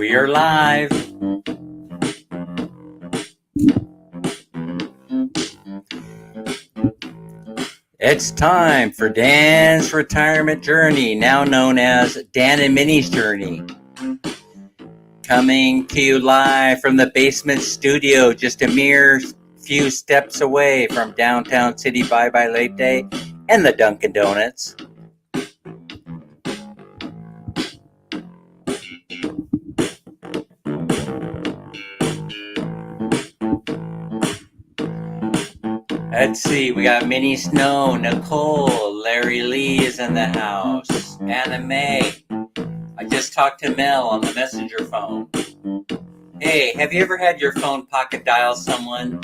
We are live. It's time for Dan's retirement journey, now known as Dan and Minnie's journey. Coming to you live from the basement studio, just a mere few steps away from downtown City Bye-Bye Late Day and the Dunkin' Donuts. Let's see, we got Minnie Snow, Nicole, Larry Lee is in the house, Anna Mae. I just talked to Mel on the messenger phone. Hey, have you ever had your phone pocket dial someone?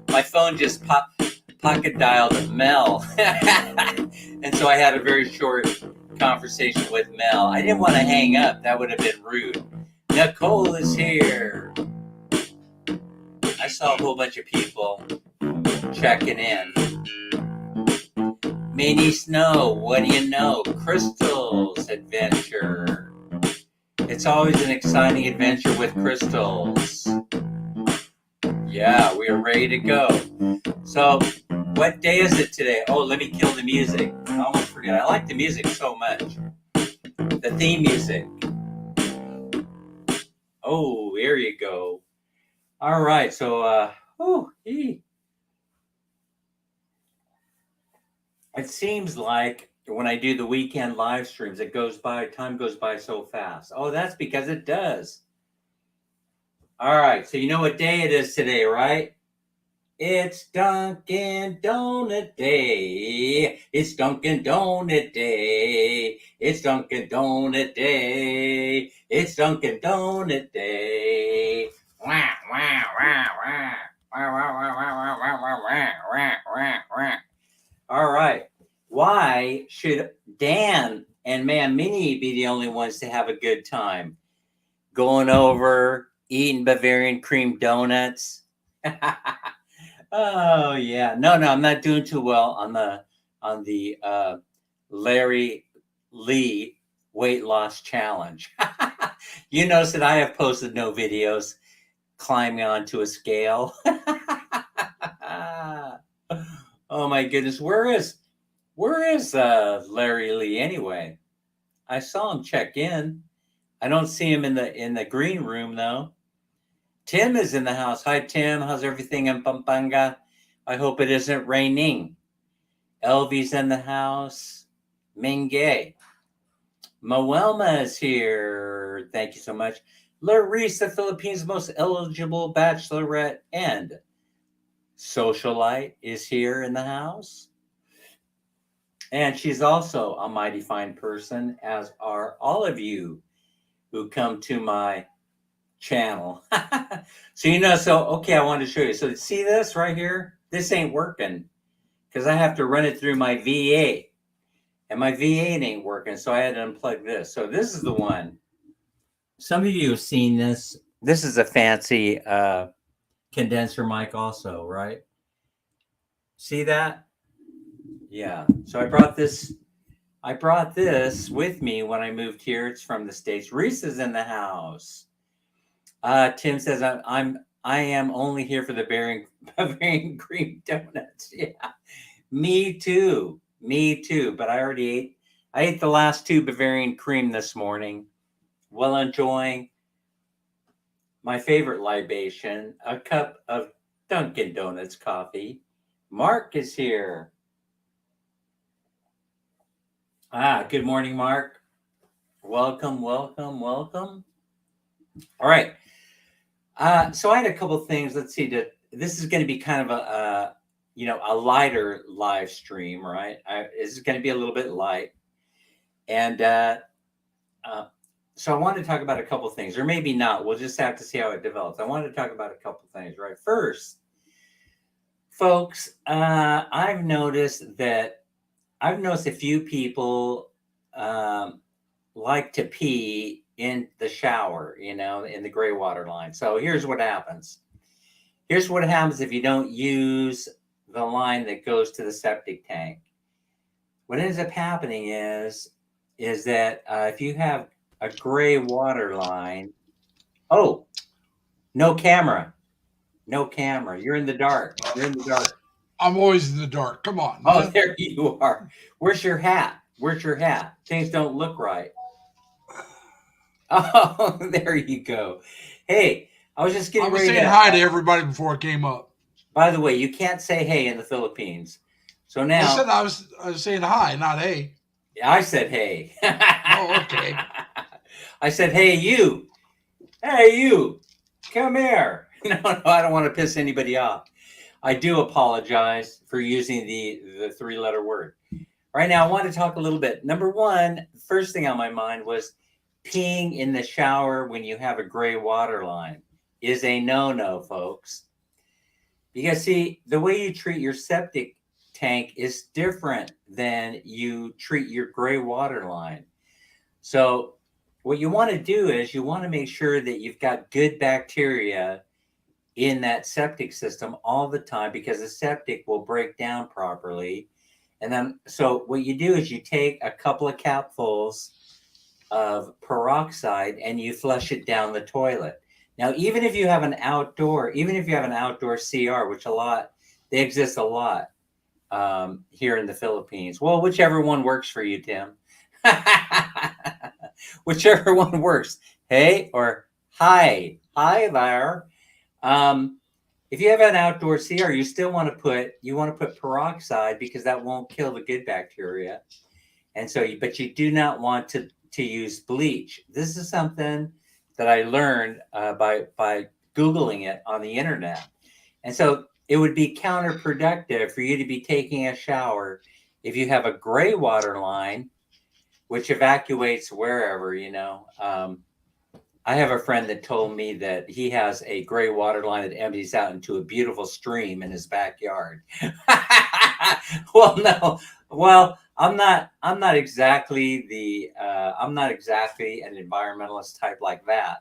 My phone just pocket dialed Mel. And so I had a very short conversation with Mel. I didn't want to hang up. That would have been rude. Nicole is here. I saw a whole bunch of people checking in. Minnie Snow, what do you know? Crystal's adventure. It's always an exciting adventure with crystals. Yeah, we are ready to go. So, what day is it today? Oh, let me kill the music. I almost forget. I like the music so much. The theme music. Oh, there you go. All right, so, it seems like when I do the weekend live streams, time goes by so fast. Oh, that's because it does. All right, so you know what day it is today, right? It's Dunkin' Donut Day. It's Dunkin' Donut Day. It's Dunkin' Donut Day. It's Dunkin' Donut Day. Wah, wah, wah, wah. Wah, wah, wah, wah, wah, wah, wah, wah, wah, wah. All right. Why should Dan and Ma'am Minnie be the only ones to have a good time? Going over, eating Bavarian cream donuts. Oh yeah. No, I'm not doing too well on the Larry Lee weight loss challenge. You notice that I have posted no videos climbing onto a scale. Oh my goodness, where is Larry Lee anyway? I saw him check in. I don't see him in the green room though. Tim is in the house. Hi Tim, how's everything in Pampanga? I hope it isn't raining. Elvie's in the house. Mingay. Moelma is here. Thank you so much. Larissa, the Philippines' most eligible bachelorette and socialite, is here in the house. And she's also a mighty fine person, as are all of you who come to my channel. So, I wanted to show you. So, see this right here? This ain't working because I have to run it through my VA. And my V8 ain't working, so I had to unplug this. So, this is the one. Some of you have seen this. This is a fancy condenser mic also, right? See that? Yeah. So I brought this with me when I moved here. It's from the States. Reese is in the house. Tim says I am only here for the Bavarian cream donuts. Yeah. Me too. But I ate the last two Bavarian cream this morning while enjoying my favorite libation, a cup of Dunkin' Donuts coffee. Mark is here. Good morning, Mark. Welcome. All right. So I had a couple things. Let's see. This is going to be kind of a lighter live stream, right? This is going to be a little bit light, and so I wanted to talk about a couple things, or maybe not. We'll just have to see how it develops. I wanted to talk about a couple things, right? First, folks, I've noticed a few people like to pee in the shower, in the gray water line. So here's what happens. Here's what happens if you don't use the line that goes to the septic tank. What ends up happening is that if you have a gray water line. Oh, no camera. No camera. You're in the dark. You're in the dark. I'm always in the dark. Come on, Oh, man. there you are. Where's your hat? Where's your hat? Things don't look right. Oh, there you go. Hey, I was just I getting was ready saying to. hi to everybody before I came up. By the way, you can't say hey in the Philippines. So I said now I was saying hi, not hey. I said hey. Oh, okay. I said, hey, you. Hey, you. Come here. No, no, I don't want to piss anybody off. I do apologize for using the three-letter word. Right now, I want to talk a little bit. Number one, the first thing on my mind was peeing in the shower when you have a gray water line is a no-no, folks. Because see, the way you treat your septic tank is different than you treat your gray water line. So what you want to do is you want to make sure that you've got good bacteria in that septic system all the time because the septic will break down properly. And then, so what you do is you take a couple of capfuls of peroxide and you flush it down the toilet. Now, even if you have an outdoor CR, which they exist a lot here in the Philippines. Well, whichever one works for you, Tim. Whichever one works. Hey or hi. Hi there. Um, if you have an outdoor CR, you want to put peroxide because that won't kill the good bacteria. And so, but you do not want to use bleach. This is something that I learned by googling it on the internet. And so, it would be counterproductive for you to be taking a shower if you have a gray water line, which evacuates wherever. I have a friend that told me that he has a gray water line that empties out into a beautiful stream in his backyard. Well, no. Well, I'm not exactly I'm not exactly an environmentalist type like that,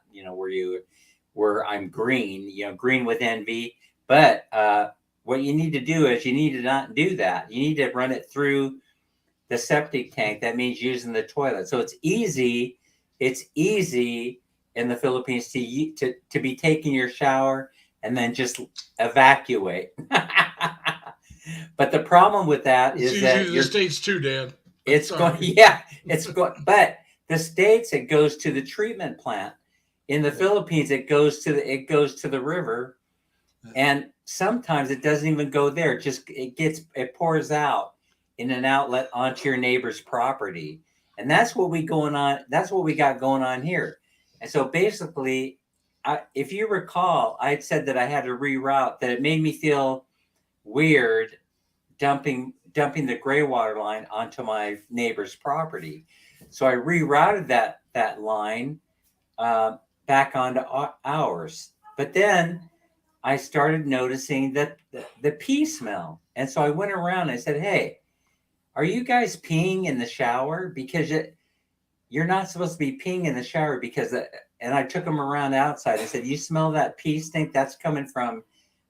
where I'm green, green with envy. But what you need to do is you need to not do that. You need to run it through the septic tank. That means using the toilet. So it's easy. It's easy in the Philippines to be taking your shower and then just evacuate. But the problem with that It's is easy that in the States too, Dan. I'm it's going, sorry. yeah, it's going, but the States, it goes to the treatment plant. In the Yeah. Philippines, it goes to the river, and sometimes it doesn't even go there. It pours out in an outlet onto your neighbor's property. And that's what we got going on here. And so basically, if you recall, I had said that I had to reroute, that it made me feel weird dumping the gray water line onto my neighbor's property. So I rerouted that line uh, back onto ours. But then I started noticing that the pee smell. And so I went around and I said, hey, are you guys peeing in the shower? Because you're not supposed to be peeing in the shower and I took them around outside. I said, you smell that pee stink? That's coming from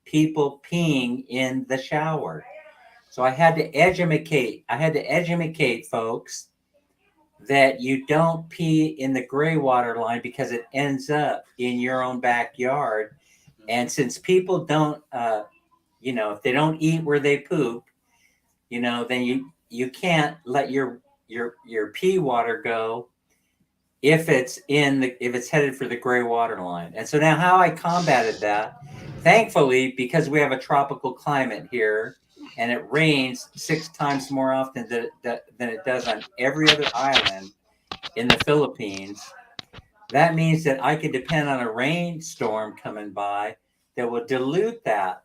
people peeing in the shower. So I had to educate folks that you don't pee in the gray water line because it ends up in your own backyard. And since people don't, if they don't eat where they poop, then you can't let your pee water go if it's headed for the gray water line. And so now how I combated that, thankfully, because we have a tropical climate here and it rains 6 times more often than it does on every other island in the Philippines, that means that I could depend on a rainstorm coming by that will dilute that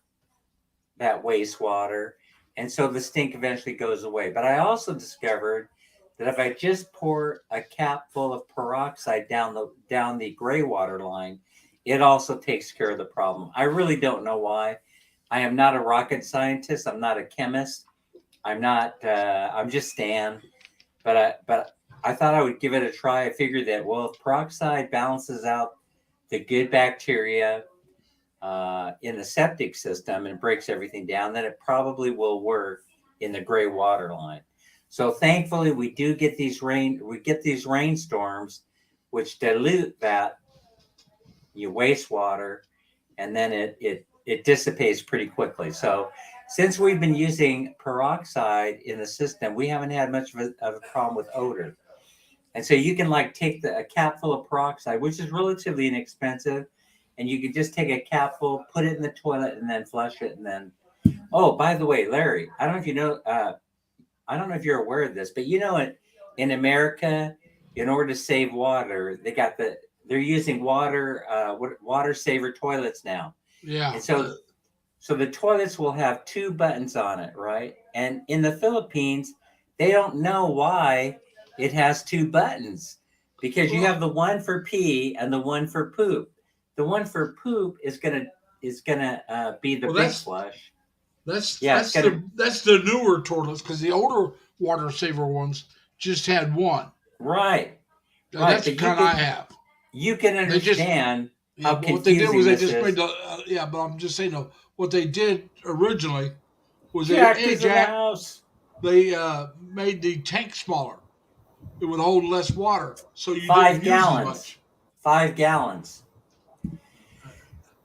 wastewater, and so the stink eventually goes away. But I also discovered that if I just pour a cap full of peroxide down the gray water line, it also takes care of the problem. I really don't know why. I am not a rocket scientist. I'm not a chemist. I'm not. I'm just Stan. But I thought I would give it a try. I figured that, well, if peroxide balances out the good bacteria in the septic system and breaks everything down, then it probably will work in the gray water line. So thankfully, we get these rainstorms which dilute that wastewater, and then it dissipates pretty quickly. So since we've been using peroxide in the system, we haven't had much of a problem with odor. And so you can like take a cap full of peroxide, which is relatively inexpensive, and you can just take a cap full, put it in the toilet, and then flush it. And then, oh, by the way, Larry, I don't know if you know, I don't know if you're aware of this, but in America, in order to save water, they're using water saver toilets now. Yeah. And so the toilets will have two buttons on it, right? And in the Philippines, they don't know why it has two buttons, because you have the one for pee and the one for poop. The one for poop is gonna be the big flush. That's the newer toilets, because the older water saver ones just had one. Right. That's the kind I have. You can understand how confusing what they did was they just is. made but I'm just saying though, what they did originally was Jack, they made the tank smaller. It would hold less water, so you 5 didn't gallons. use as much. 5 gallons.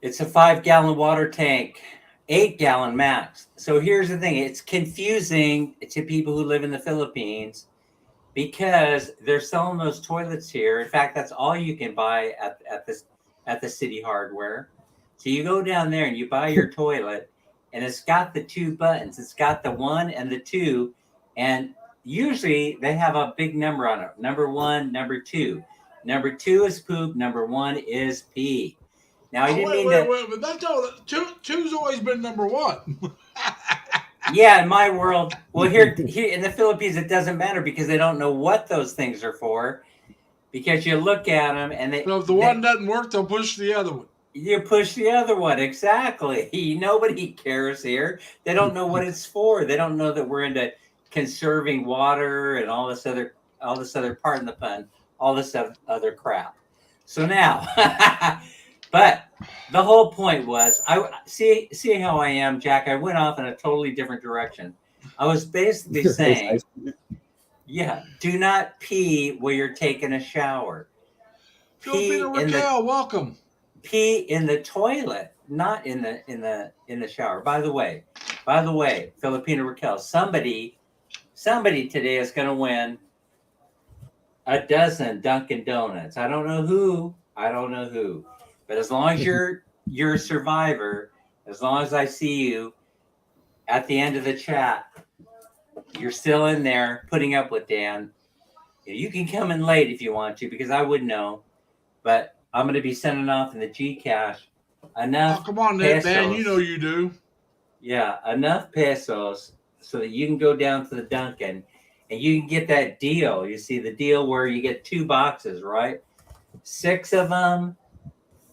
It's a 5-gallon water tank, 8-gallon max. So here's the thing: it's confusing to people who live in the Philippines because they're selling those toilets here. In fact, that's all you can buy at the City Hardware. So you go down there and you buy your toilet, and it's got the two buttons. It's got the 1 and the 2, and usually they have a big number on it. Number 1, number 2. Number 2 is poop. Number 1 is pee. Now I didn't mean wait, but that's all. Two's always been number 1. Yeah, in my world. Well, here in the Philippines, it doesn't matter because they don't know what those things are for. Because you look at them and so if the one doesn't work, they'll push the other one. You push the other one, exactly. Nobody cares here. They don't know what it's for. They don't know that we're into conserving water and all this other pardon the pun, all this other crap. So now, but the whole point was, I see how I am, Jack. I went off in a totally different direction. I was basically saying, yeah, do not pee while you're taking a shower. Filipino Raquel, welcome. Pee in the toilet, not in the shower. By the way, Filipino Raquel, somebody today is going to win a dozen Dunkin' Donuts. I don't know who, but as long as you're a survivor, as long as I see you at the end of the chat, you're still in there putting up with Dan. You can come in late if you want to, because I wouldn't know, but I'm going to be sending off in the GCash enough. Oh, come on, pesos, man. You know you do. Yeah, enough pesos so that you can go down to the Dunkin' and you can get that deal. You see the deal where you get 2 boxes, right? 6 of them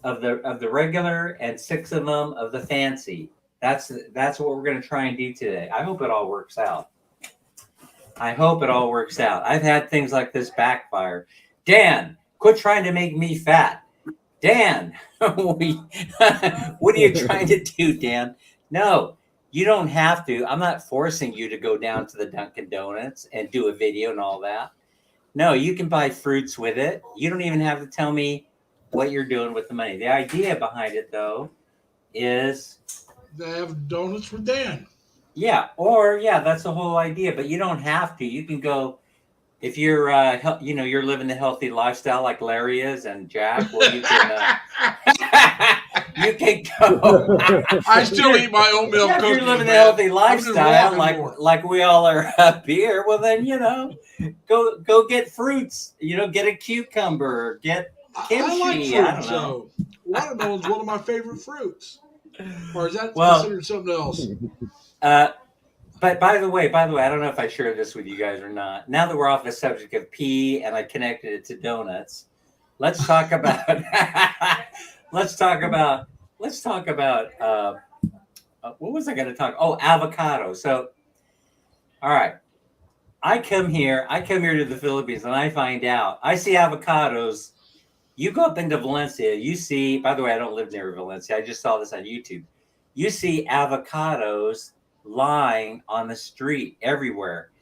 of the regular and 6 of them of the fancy. That's what we're going to try and do today. I hope it all works out. I've had things like this backfire. Dan, quit trying to make me fat. Dan, what are you trying to do, Dan? No, you don't have to. I'm not forcing you to go down to the Dunkin' Donuts and do a video and all that. No, you can buy fruits with it. You don't even have to tell me what you're doing with the money. The idea behind it, though, is they have donuts for Dan. Yeah, that's the whole idea. But you don't have to. You can go. If you're, you're living the healthy lifestyle like Larry is and Jack, well, you can, you can go. I still eat my oatmeal cookies. If you're living the healthy lifestyle like we all are up here, well, then go get fruits. Get a cucumber, get kimchi. I like fruits, I don't know. Watermelon's one of my favorite fruits. Or is that considered something else? But by the way, I don't know if I shared this with you guys or not. Now that we're off the subject of pee and I connected it to donuts, let's talk about what was I going to talk? Oh, avocado. So, all right, I come here to the Philippines and I find out, I see avocados. You go up into Valencia, you see, by the way, I don't live near Valencia. I just saw this on YouTube. You see avocados lying on the street everywhere.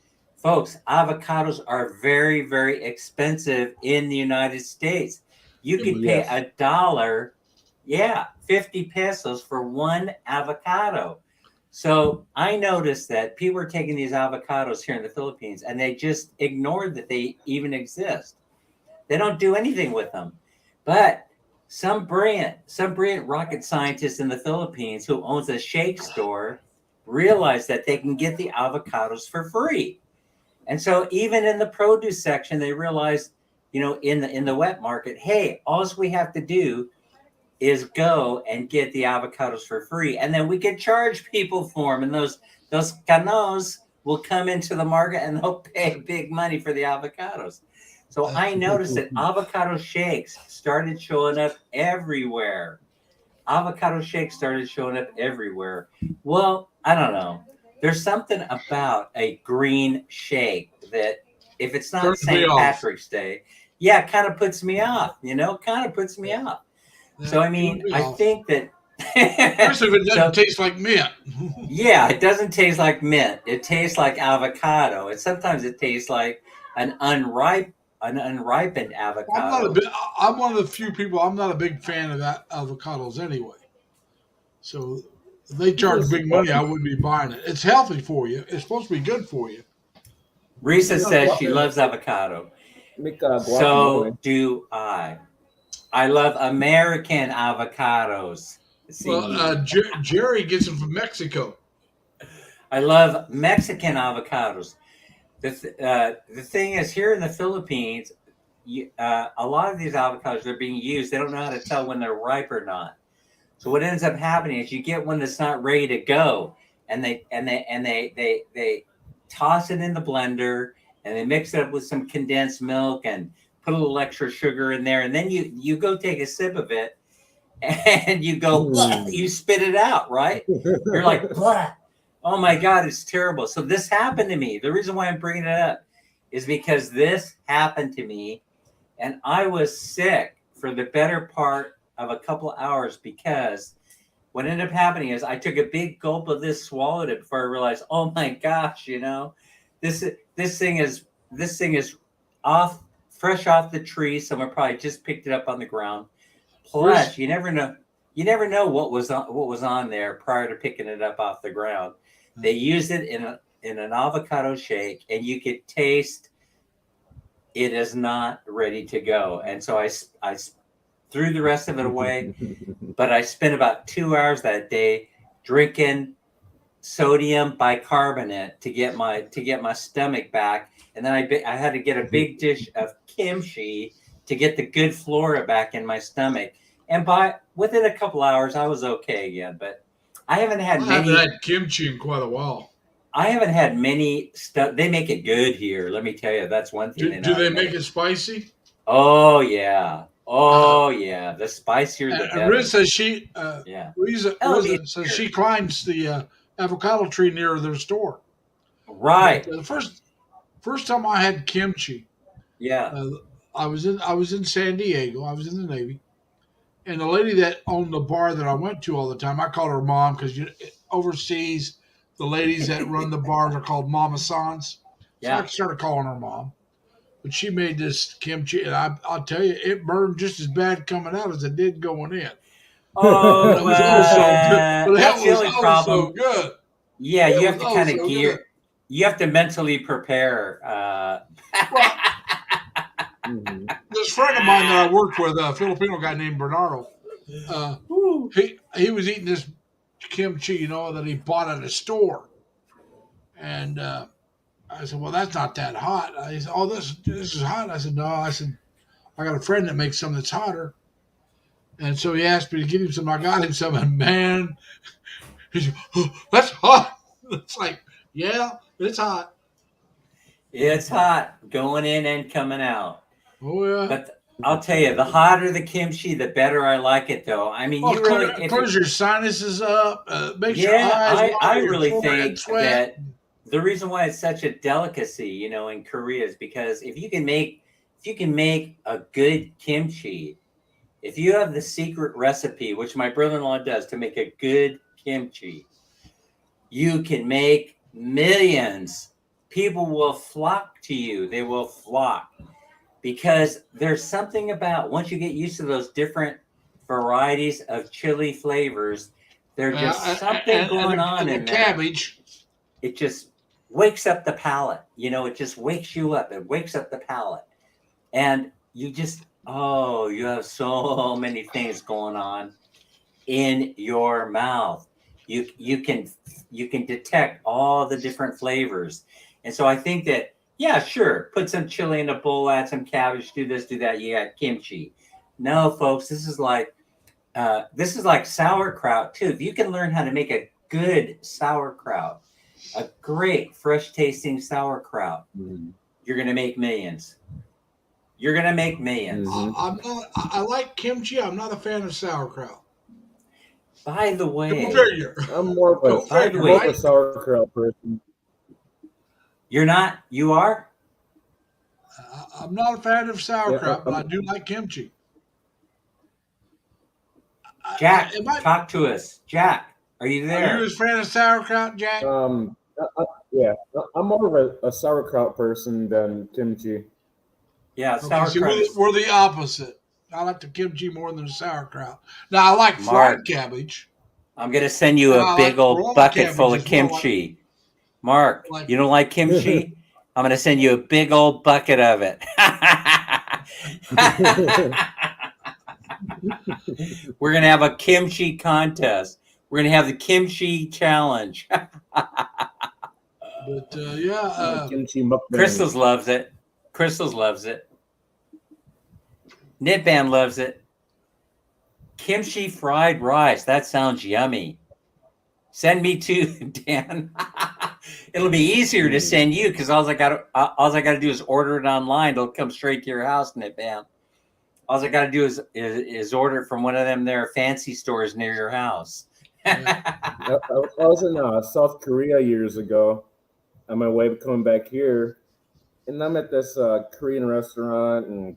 Folks, avocados are very, very expensive in the United States. You could pay Yes. $1, yeah, 50 pesos for one avocado. So I noticed that people are taking these avocados here in the Philippines and they just ignored that they even exist. They don't do anything with them. But some brilliant rocket scientist in the Philippines who owns a shake store realized that they can get the avocados for free. And so even in the produce section, they realized, in the wet market, hey, all we have to do is go and get the avocados for free, and then we can charge people for them. And those canos will come into the market and they'll pay big money for the avocados. So I noticed that avocado shakes started showing up everywhere. Avocado shakes started showing up everywhere. Well, I don't know. There's something about a green shake that if it's not Turns me St. off. Patrick's Day, yeah, it kind of puts me off, kind of puts me off. So, I mean, Turns me I off. think that, Especially if it doesn't taste like mint. yeah, it doesn't taste like mint. It tastes like avocado. And sometimes it tastes like an unripened avocado. I'm one of the few people. I'm not a big fan of avocados anyway. So if they charge big money, I wouldn't be buying it. It's healthy for you. It's supposed to be good for you. Risa Yeah, says she guac- loves avocado. Make So guacamole. do I. I love American avocados. Well, See, Jerry gets them from Mexico. I love Mexican avocados. The thing is, here in the Philippines, a lot of these avocados are being used. They don't know how to tell when they're ripe or not. So what ends up happening is you get one that's not ready to go, and they toss it in the blender and they mix it up with some condensed milk and put a little extra sugar in there, and then you go take a sip of it, and you go, "Bleh," you spit it out, right? You're like, "Blah." Oh my God, it's terrible. So this happened to me. The reason why I'm bringing it up is because this happened to me, and I was sick for the better part of a couple hours because what ended up happening is I took a big gulp of this, swallowed it before I realized, oh my gosh, this this thing is this thing is off fresh off the tree. Someone probably just picked it up on the ground. Where's Plus, you never know what was on there prior to picking it up off the ground. They used it in an avocado shake, and you could taste it is not ready to go. And so I threw the rest of it away. But I spent about 2 hours that day drinking sodium bicarbonate to get my stomach back, and then I had to get a big dish of kimchi to get the good flora back in my stomach. And within a couple hours, I was okay again. But I haven't had I haven't many. had kimchi in quite a while. I haven't had many stuff. They make it good here. Let me tell you, that's one thing they know Do how to they make make. it spicy? Oh yeah. Uh, Oh yeah. The spicier, the and Riz better. says Yeah. Riz Oh, says she climbs the avocado tree near their store. But right. the first time I had kimchi, Yeah. uh, I was in San Diego. I was in the Navy, and the lady that owned the bar that I went to all the time, I call her mom because overseas the ladies that run the bars are called mama sans. So I Yeah. started calling her mom. But she made this kimchi, and I'll tell you, it burned just as bad coming out as it did going in. But Oh, it was oh so good. But it that's the was only oh so problem. good. Yeah, It you was have to oh kind of so good. you have to mentally prepare. Well, Mhm. this friend of mine that I worked with, a Filipino guy named Bernardo, uh, Woo. he was eating this kimchi, that he bought at a store, and I said, "Well, that's not that hot." He said, "Oh, this is hot." I said, "No." I said, "I got a friend that makes some that's hotter," and so he asked me to get him some. I got him some, and man, he's oh, that's hot. It's like, yeah, it's hot. It's hot going in and coming out. Oh yeah. But I'll tell you, the hotter the kimchi, the better I like it. Though, I mean, Well, you really, clears your sinuses up, makes your yeah, eyes I water, your really forehead think sweat. that the reason why it's such a delicacy, in Korea is because if you can make a good kimchi, if you have the secret recipe, which my brother-in-law does to make a good kimchi, you can make millions. people will flock to you. They will flock because there's something about once you get used to those different varieties of chili flavors, there's just something going on in the there. cabbage. It just wakes up the palate. It just wakes you up. It wakes up the palate. And you just, you have so many things going on in your mouth. You can detect all the different flavors. And so I think that, yeah, sure, put some chili in a bowl, add some cabbage, do this, do that. You got kimchi. No, folks, this is like sauerkraut too. If you can learn how to make a good sauerkraut, a great fresh tasting sauerkraut, you're gonna make millions. You're gonna make millions. I like kimchi. I'm not a fan of sauerkraut. By the way, I'm more of a sauerkraut person. You're not? You are? I'm not a fan of sauerkraut, but I do like kimchi. Jack, talk to us. Jack, are you there? Are you a fan of sauerkraut, Jack? Yeah, I'm more of a sauerkraut person than kimchi. Yeah, sauerkraut. So we're the opposite. I like the kimchi more than the sauerkraut. Now I like fried cabbage. I'm gonna send you a big old bucket full of kimchi. Mark, you don't like kimchi? I'm gonna send you a big old bucket of it. We're gonna have a kimchi contest. We're gonna have the kimchi challenge. But kimchi mukbang. Crystals loves it. Crystals loves it. Knitband loves it. Kimchi fried rice. That sounds yummy. Send me to Dan. It'll be easier to send you because all I gotta do is order it online. It'll come straight to your house, Knitband. All I gotta do is order it from one of them there fancy stores near your house. I was in South Korea years ago on my way coming back here, and I'm at this Korean restaurant, and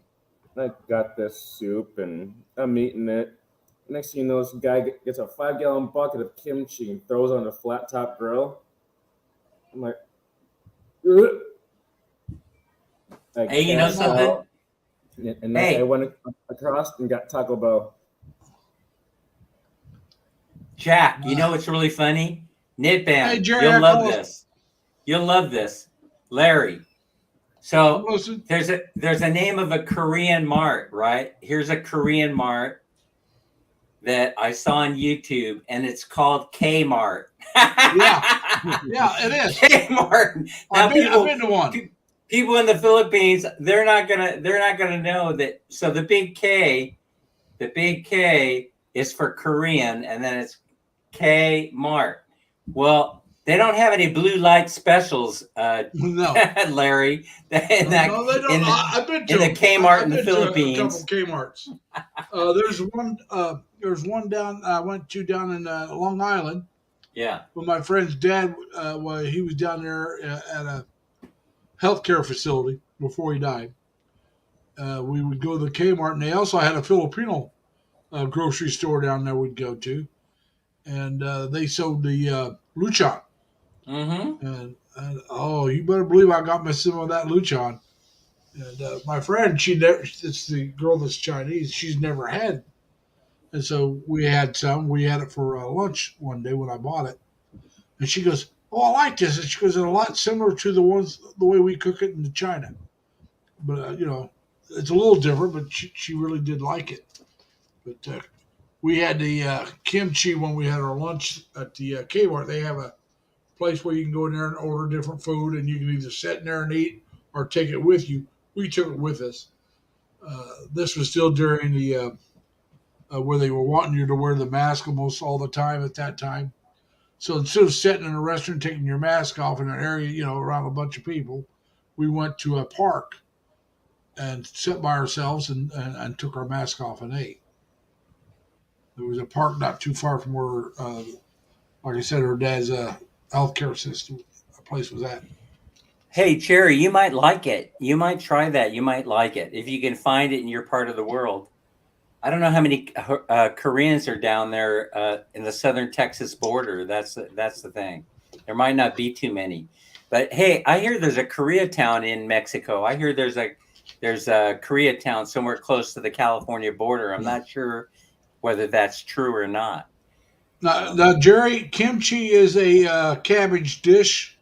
I got this soup, and I'm eating it. Next thing you know, this guy gets a 5-gallon bucket of kimchi and throws it on a flat top grill. I'm like, hey, you know something? And then I went across and got Taco Bell. Jack, you know what's really funny? Knitband, hey, Jerry, you'll love this. You'll love this. Larry. So there's a name of a Korean mart, right? Here's a Korean mart that I saw on YouTube, and it's called Kmart. yeah, it is. Kmart. Now, I've been to one. People in the Philippines, they're not gonna know that. So the big K is for Korean, and then it's Kmart. Well, they don't have any blue light specials, no, Larry. No, they don't. I've been to in the Kmart in the Philippines. A couple Kmarts. There's one down. I went to down in Long Island. Yeah. When my friend's dad, he was down there at a healthcare facility before he died. We would go to the Kmart, and they also had a Filipino grocery store down there we'd go to, and they sold the luchan. Mm-hmm. And you better believe I got me some of that luchan. And my friend, it's the girl that's Chinese, she's never had. And so we had some. We had it for lunch one day when I bought it. And she goes, "Oh, I like this." And she goes, "It's a lot similar to the way we cook it in China. But, it's a little different, but she really did like it." But we had the kimchi when we had our lunch at the Kmart. They have a place where you can go in there and order different food, and you can either sit in there and eat or take it with you. We took it with us. This was still during the where they were wanting you to wear the mask almost all the time at that time. So instead of sitting in a restaurant taking your mask off in an area, around a bunch of people, we went to a park and sat by ourselves and took our mask off and ate. There was a park not too far from where, like I said, her dad's healthcare system place was at. Hey, Cherry, you might like it. You might try that. You might like it if you can find it in your part of the world. I don't know how many Koreans are down there in the southern Texas border. That's the thing. There might not be too many. But hey, I hear there's a Koreatown in Mexico. I hear there's a Koreatown somewhere close to the California border. I'm not sure whether that's true or not. Now, Jerry, kimchi is a cabbage dish.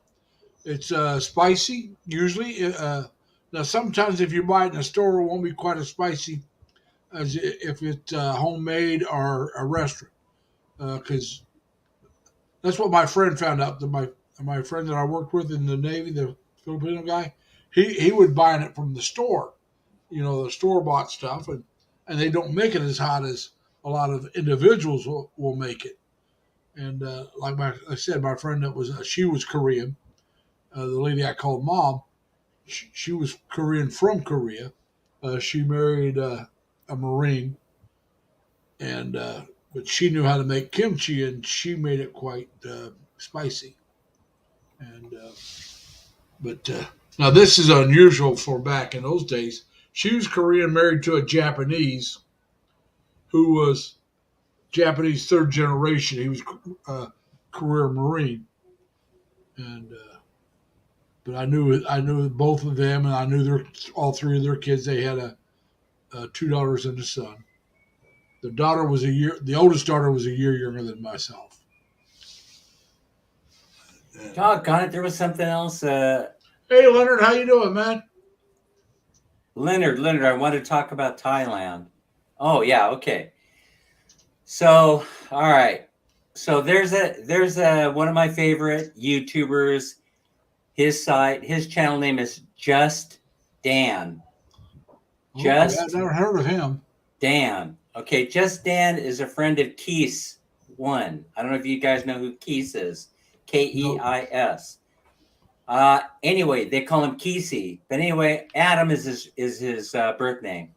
It's spicy usually. Now, sometimes if you buy it in a store, it won't be quite as spicy as if it's homemade or a restaurant. Because that's what my friend found out. That my friend that I worked with in the Navy, the Filipino guy, he would buy it from the store. The store bought stuff, and they don't make it as hot as a lot of individuals will make it. And like I said, my friend she was Korean. The lady I called mom, she was Korean from Korea. She married a Marine, and but she knew how to make kimchi, and she made it quite spicy. And but now this is unusual for back in those days. She was Korean, married to a Japanese, who was Japanese third generation. He was a career Marine, and but I knew both of them, and I knew all three of their kids. They had two daughters and a son. The oldest daughter was a year younger than myself. Doggone it, there was something else. Hey, Leonard, how you doing, man? Leonard, I want to talk about Thailand. Oh yeah, okay. So, all right. So there's a one of my favorite YouTubers. His channel name is Just Dan. I've never heard of him. Dan. Okay, Just Dan is a friend of Keis One. I don't know if you guys know who Keis is. Keis. Anyway, they call him Kesey. But anyway, Adam is his birth name.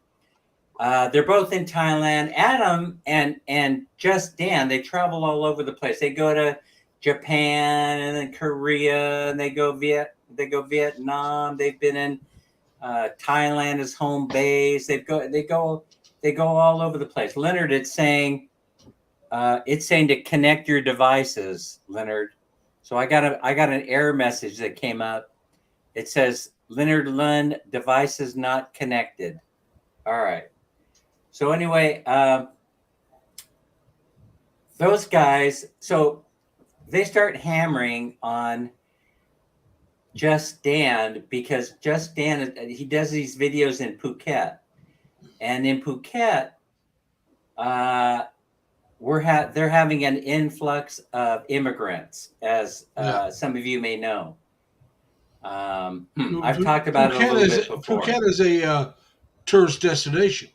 They're both in Thailand. Adam and Just Dan, they travel all over the place. They go to Japan and then Korea, and they go Vietnam. They've been in Thailand as home base. They go all over the place. Leonard, it's saying to connect your devices, Leonard. So I got an error message that came up. It says Leonard Lund devices not connected. All right. So anyway, those guys, so they start hammering on Just Dan because Just Dan, he does these videos in Phuket, and in Phuket, they're having an influx of immigrants, as some of you may know. I've talked about it a little bit before. Phuket is a tourist destination.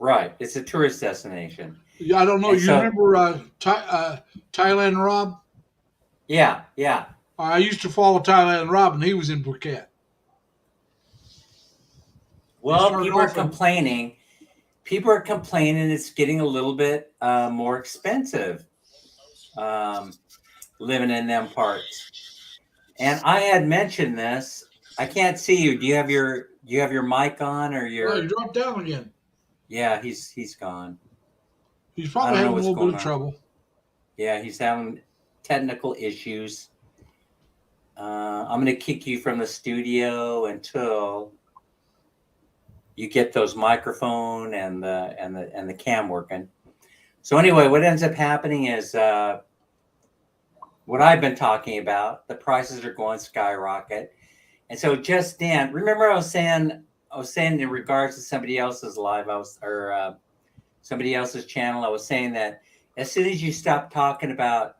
Right, it's a tourist destination. I don't know. Remember Thailand Rob? Yeah. I used to follow Thailand Rob, and he was in Phuket. Well, people are complaining. People are complaining it's getting a little bit more expensive living in them parts. And I had mentioned this. I can't see you. Do you have your mic on or your? Oh, you dropped down again. Yeah, he's gone. He's probably having a little bit of trouble. Yeah, he's having technical issues. I'm going to kick you from the studio until you get those microphone and the cam working. So anyway, what ends up happening is what I've been talking about. The prices are going skyrocket, and so Just Dan. Remember, I was saying in regards to somebody else's live, somebody else's channel. I was saying that as soon as you stop talking about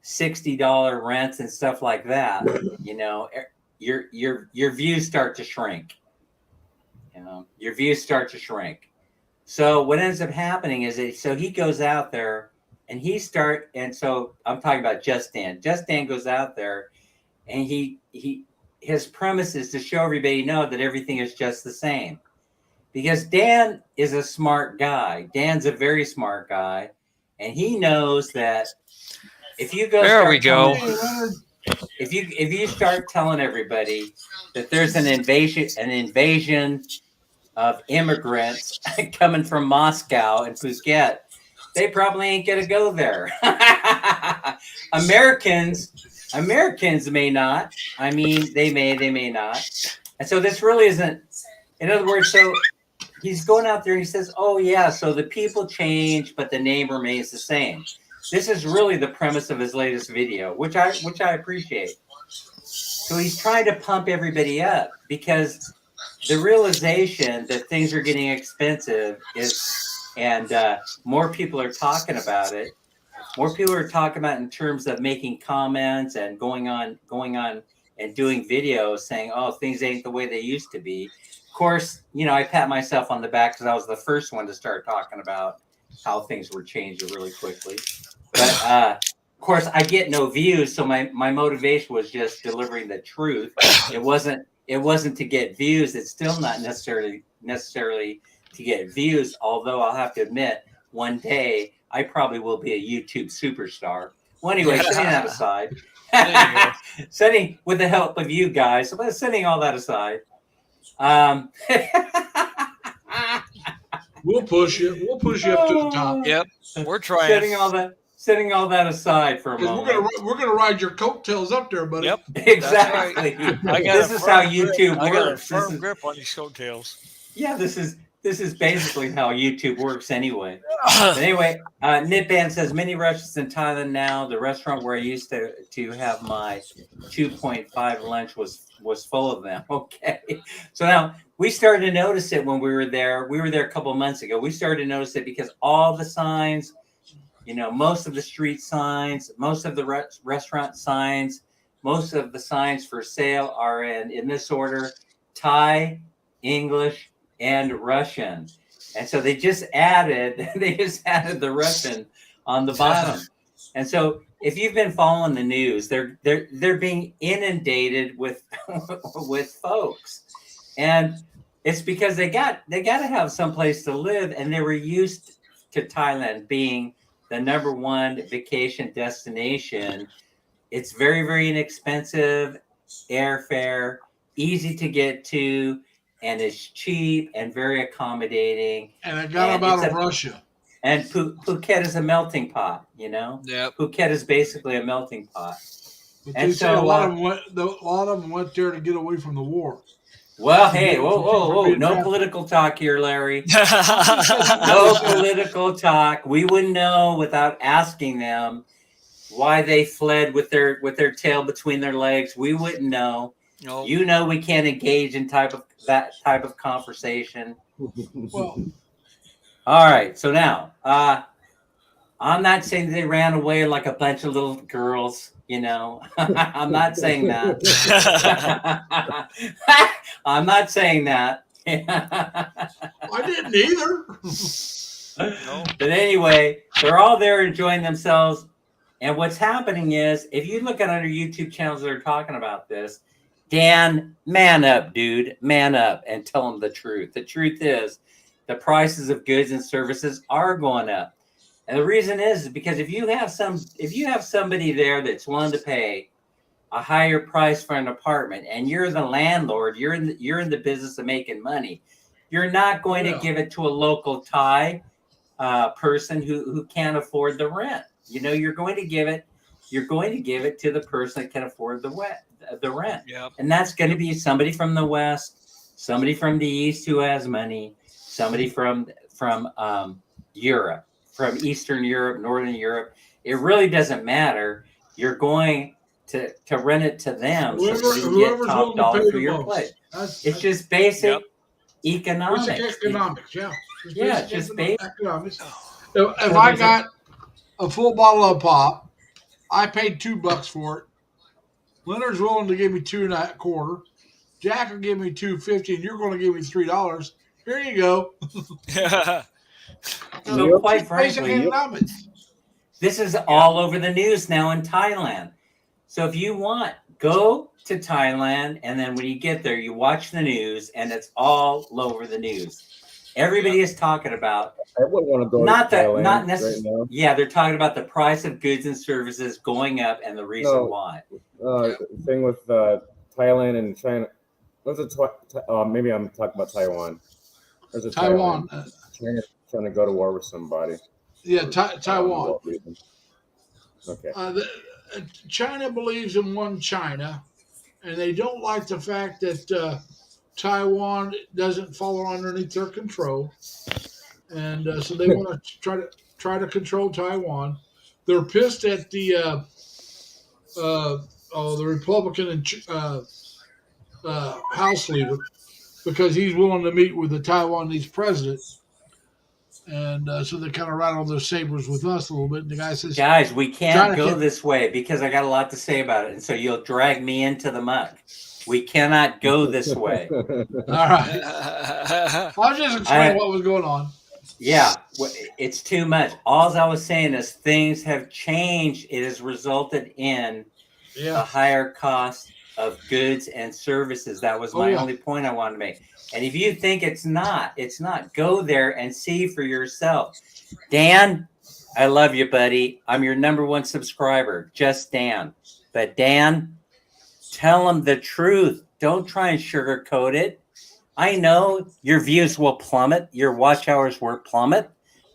$60 rents and stuff like that, your views start to shrink. Your views start to shrink. So what ends up happening is he goes out there and so I'm talking about Just Dan. Just Dan goes out there and his premise is to show everybody that everything is just the same. Because Dan is a smart guy. Dan's a very smart guy. And he knows that if you go if you start telling everybody that there's an invasion of immigrants coming from Moscow and Phuket, they probably ain't gonna go there. Americans Americans may not. I mean, they may not. And so this really isn't. In other words, so he's going out there and he says, "Oh yeah, so the people change, but the name remains the same." This is really the premise of his latest video, which I appreciate. So he's trying to pump everybody up because the realization that things are getting expensive and more people are talking about it. More people are talking about it in terms of making comments and going on and doing videos saying, "Oh, things ain't the way they used to be." Of course, I pat myself on the back because I was the first one to start talking about how things were changing really quickly. But of course, I get no views, so my motivation was just delivering the truth. It wasn't to get views. It's still not necessarily to get views. Although I'll have to admit, one day I probably will be a YouTube superstar. Well, anyway, setting that aside, setting with the help of you guys, but setting all that aside, we'll push you. We'll push you up to the top. Yep, we're trying. Setting all that aside for a moment. We're gonna ride your coattails up there, buddy. Yep, exactly. Right. This is how YouTube works. I got a firm grip on these coattails. Yeah, this is basically how YouTube works anyway. But anyway, Nitban says many restaurants in Thailand now. The restaurant where I used to have my 2.5 lunch was full of them. Okay, so now we started to notice it when we were there. We were there a couple of months ago. We started to notice it because all the signs, most of the street signs, most of the restaurant signs, most of the signs for sale are in this order: Thai, English, and Russian. And so they just added the Russian on the bottom. And so if you've been following the news, they're being inundated with with folks. And it's because they got to have someplace to live, and they were used to Thailand being the number one vacation destination. It's very, very inexpensive airfare, easy to get to, and it's cheap and very accommodating. And I got them out of Russia. And Phuket is a melting pot, Yep. Phuket is basically a melting pot. But they said a lot of them went there to get away from the war. Well, hey, whoa. No political talk here, Larry. No political talk. We wouldn't know without asking them why they fled with their tail between their legs. We wouldn't know. Nope. We can't engage in that type of conversation. Well, all right. So now, I'm not saying they ran away like a bunch of little girls. I'm not saying that. I'm not saying that. I didn't either. No. But anyway, they're all there enjoying themselves. And what's happening is, if you look at other YouTube channels that are talking about this, Dan, man up, dude, man up, and tell them the truth. The truth is, the prices of goods and services are going up. And the reason is because if you have somebody there that's willing to pay a higher price for an apartment, and you're the landlord, you're in the business of making money, you're not going to give it to a local Thai person who can't afford the rent. You're going to give it to the person that can afford the rent. Yep. And that's going to be somebody from the West, somebody from the East who has money, somebody from Europe, from Eastern Europe, Northern Europe. It really doesn't matter. You're going to rent it to them so you can get top dollar for your place. It's just basic economics. Basic economics, yeah. It's just basic economics. If I got a full bottle of pop, I paid $2 for it. Leonard's willing to give me $2.25. Jack will give me $2.50, and you're going to give me $3. Here you go. So quite frankly, this is all over the news now in Thailand. So if you want, go to Thailand, and then when you get there, you watch the news, and it's all over the news. Everybody is talking about. I wouldn't want to go to Thailand not necessarily. Right now. Yeah, they're talking about the price of goods and services going up and the reason why. Thing with Thailand and China. Maybe I'm talking about Taiwan. There's a Taiwan. China trying to go to war with somebody. Yeah, Taiwan. Okay. China believes in one China, and they don't like the fact that Taiwan doesn't fall underneath their control, and so they want to try to control Taiwan. They're pissed at the Republican House leader because he's willing to meet with the Taiwanese president, and so they kind of rattle their sabers with us a little bit. And the guy says, Guys, we can't China go can't- this way because I got a lot to say about it. And so you'll drag me into the muck. We cannot go this way. "All right." I'll just explain what was going on. Yeah, it's too much. All I was saying is things have changed. It has resulted in a Yeah, higher cost of goods and services. That was my only point I wanted to make. And if you think it's not. Go there and see for yourself. Dan, I love you, buddy. I'm your #1 subscriber, just Dan. But Dan, tell them the truth. Don't try and sugarcoat it. I know your views will plummet, your watch hours will plummet,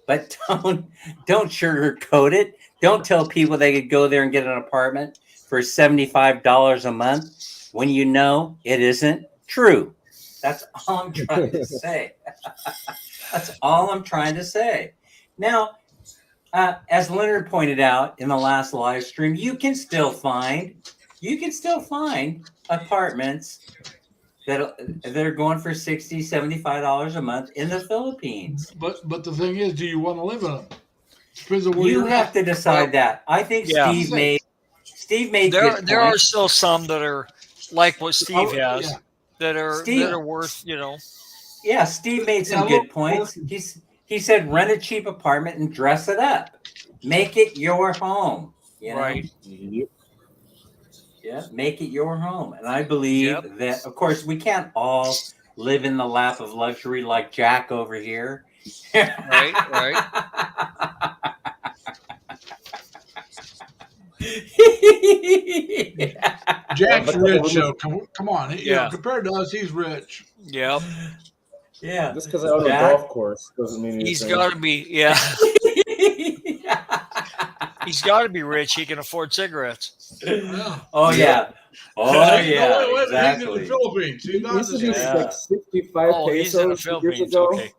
but don't sugarcoat it. Don't tell people they could go there and get an apartment for $75 a month when you know it isn't true. That's all I'm trying to say. That's all I'm trying to say. Now, as Leonard pointed out in the last live stream, you can still find apartments that are going for $60, $75 a month in the Philippines. but the thing is, do you want to live in them? Depends on where You you're have at. to decide that. I think Yeah. Steve made There good are points. still some that are like what Steve has Yeah. that are worth, Yeah, Steve made some Yeah, good points. He said rent a cheap apartment and dress it up. Make it your home. You know? Right. Yep. Yeah, make it your home. And I believe that, of course, we can't all live in the lap of luxury like Jack over here. Right. Jack's rich, so come on. Yeah. Compared to us, he's rich. Yep. Yeah. Just because I own a Jack? golf course doesn't mean anything. He's got to be, he's got to be rich. He can afford cigarettes. Yeah. Oh, yeah. Oh, yeah. Wait, he's in Exactly. the Philippines. He's It not in used the to be States. like 65 Oh, he's in the pesos years Philippines. ago, Okay.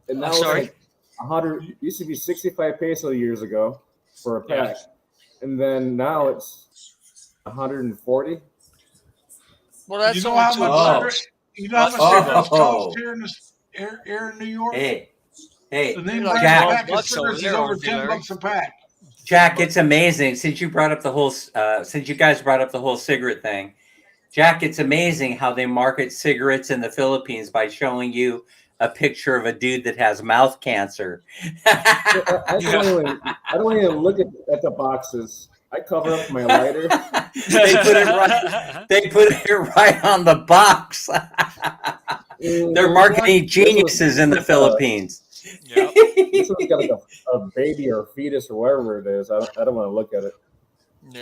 and now I'm it's sorry? like 100. It used to be 65 peso years ago for a pack, and then now it's 140. Well, that's You know only how two much bucks. cigarette- you know how much Oh. cigarettes cost here in in New York? Hey, The name like brand Jack. pack of $12 over cigarettes is there, over aren't they, Larry? $10 a pack. Jack, it's amazing. Since you brought up the whole, since you guys brought up the whole cigarette thing, Jack, it's amazing how they market cigarettes in the Philippines by showing you a picture of a dude that has mouth cancer. I don't even look at the boxes. I cover up my lighter. They put it right on the box. They're marketing geniuses in the Philippines. Yep. This one's got like a baby or a fetus or whatever it is. I don't want to look at it.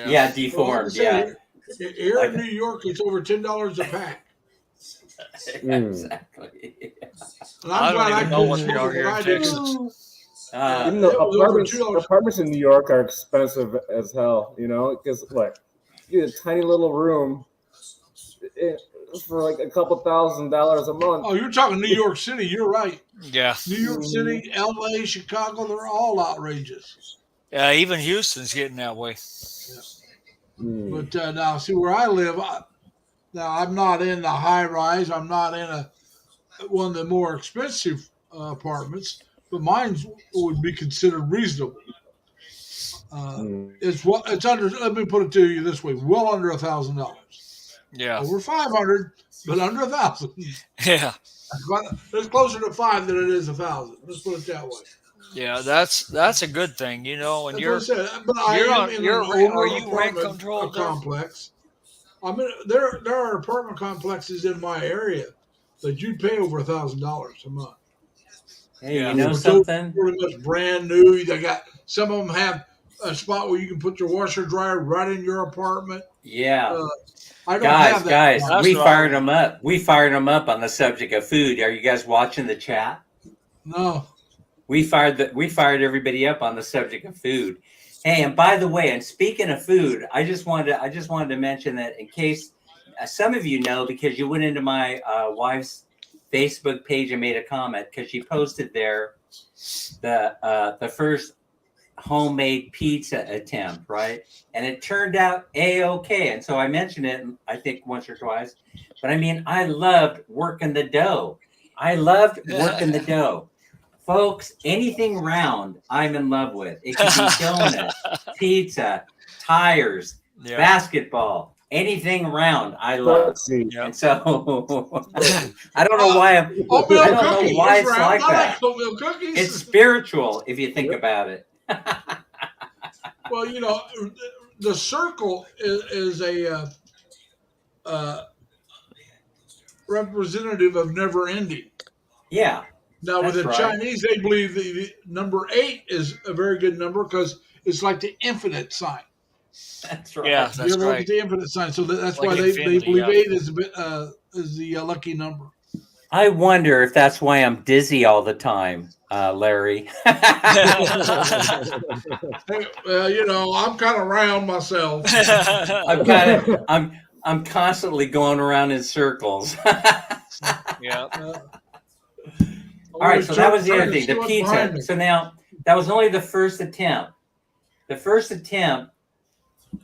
Yeah, deformed. Yeah, Here in New York, it's over $10 a pack. exactly. And I I'm don't glad even know what quit they are smoking here when in I did. Texas. Even It though was over $2. apartments in New York are expensive as hell, because like you get a tiny little room for like a couple $1,000s a month. Oh, you're talking New York City. You're right. Yeah. New York City, LA, Chicago, they're all outrageous. Yeah. Even Houston's getting that way. Mm. But now, see where I live. Now, I'm not in the high rise. I'm not in one of the more expensive apartments, but mine would be considered reasonable. It's under. Let me put it to you this way: well under $1,000. Yeah. Over 500, but under 1,000. Yeah. It's closer to 5 than it is 1,000. Let's put it that way. Yeah. That's a good thing, and That's you're. what I said. But I you're am on- in you're- an older are you rent apartment controlled there? complex. I mean, there are apartment complexes in my area that you'd pay over $1,000 a month. Hey, Yeah. you know Those something? Pretty much brand new. They got some of them have a spot where you can put your washer dryer right in your apartment. Yeah. I don't have that. Guys, That's we right. fired them up. We fired them up on the subject of food. Are you guys watching the chat? No. We fired everybody up on the subject of food. Hey, and by the way, and speaking of food, I just wanted to mention that in case some of you know, because you went into my wife's Facebook page and made a comment because she posted there the first homemade pizza attempt, right? And it turned out a-okay. And so I mentioned it, I think once or twice. But I mean, I loved working the dough. Folks, anything round, I'm in love with. It could be donuts, pizza, tires, Yeah. basketball, anything round, I love. Yeah. And so I don't know why I don't know why it's like that. Oatmeal cookies. It's spiritual if you think about it. Well, you know, the circle is a representative of never ending. Yeah. Now, with That's the right. Chinese, they believe the number 8 is a very good number because it's like the infinite sign. That's right. Yeah, You that's ever look right. at the infinite sign? So that's Like why they infinity, believe yeah. 8 is a bit is the lucky number. I wonder if that's why I'm dizzy all the time, Larry. Hey, you know, I'm kind of round myself. I'm constantly going around in circles. Yeah. All right, so that was the other Trying to thing, the see what's behind pizza. me. So now that was only the first attempt. The first attempt,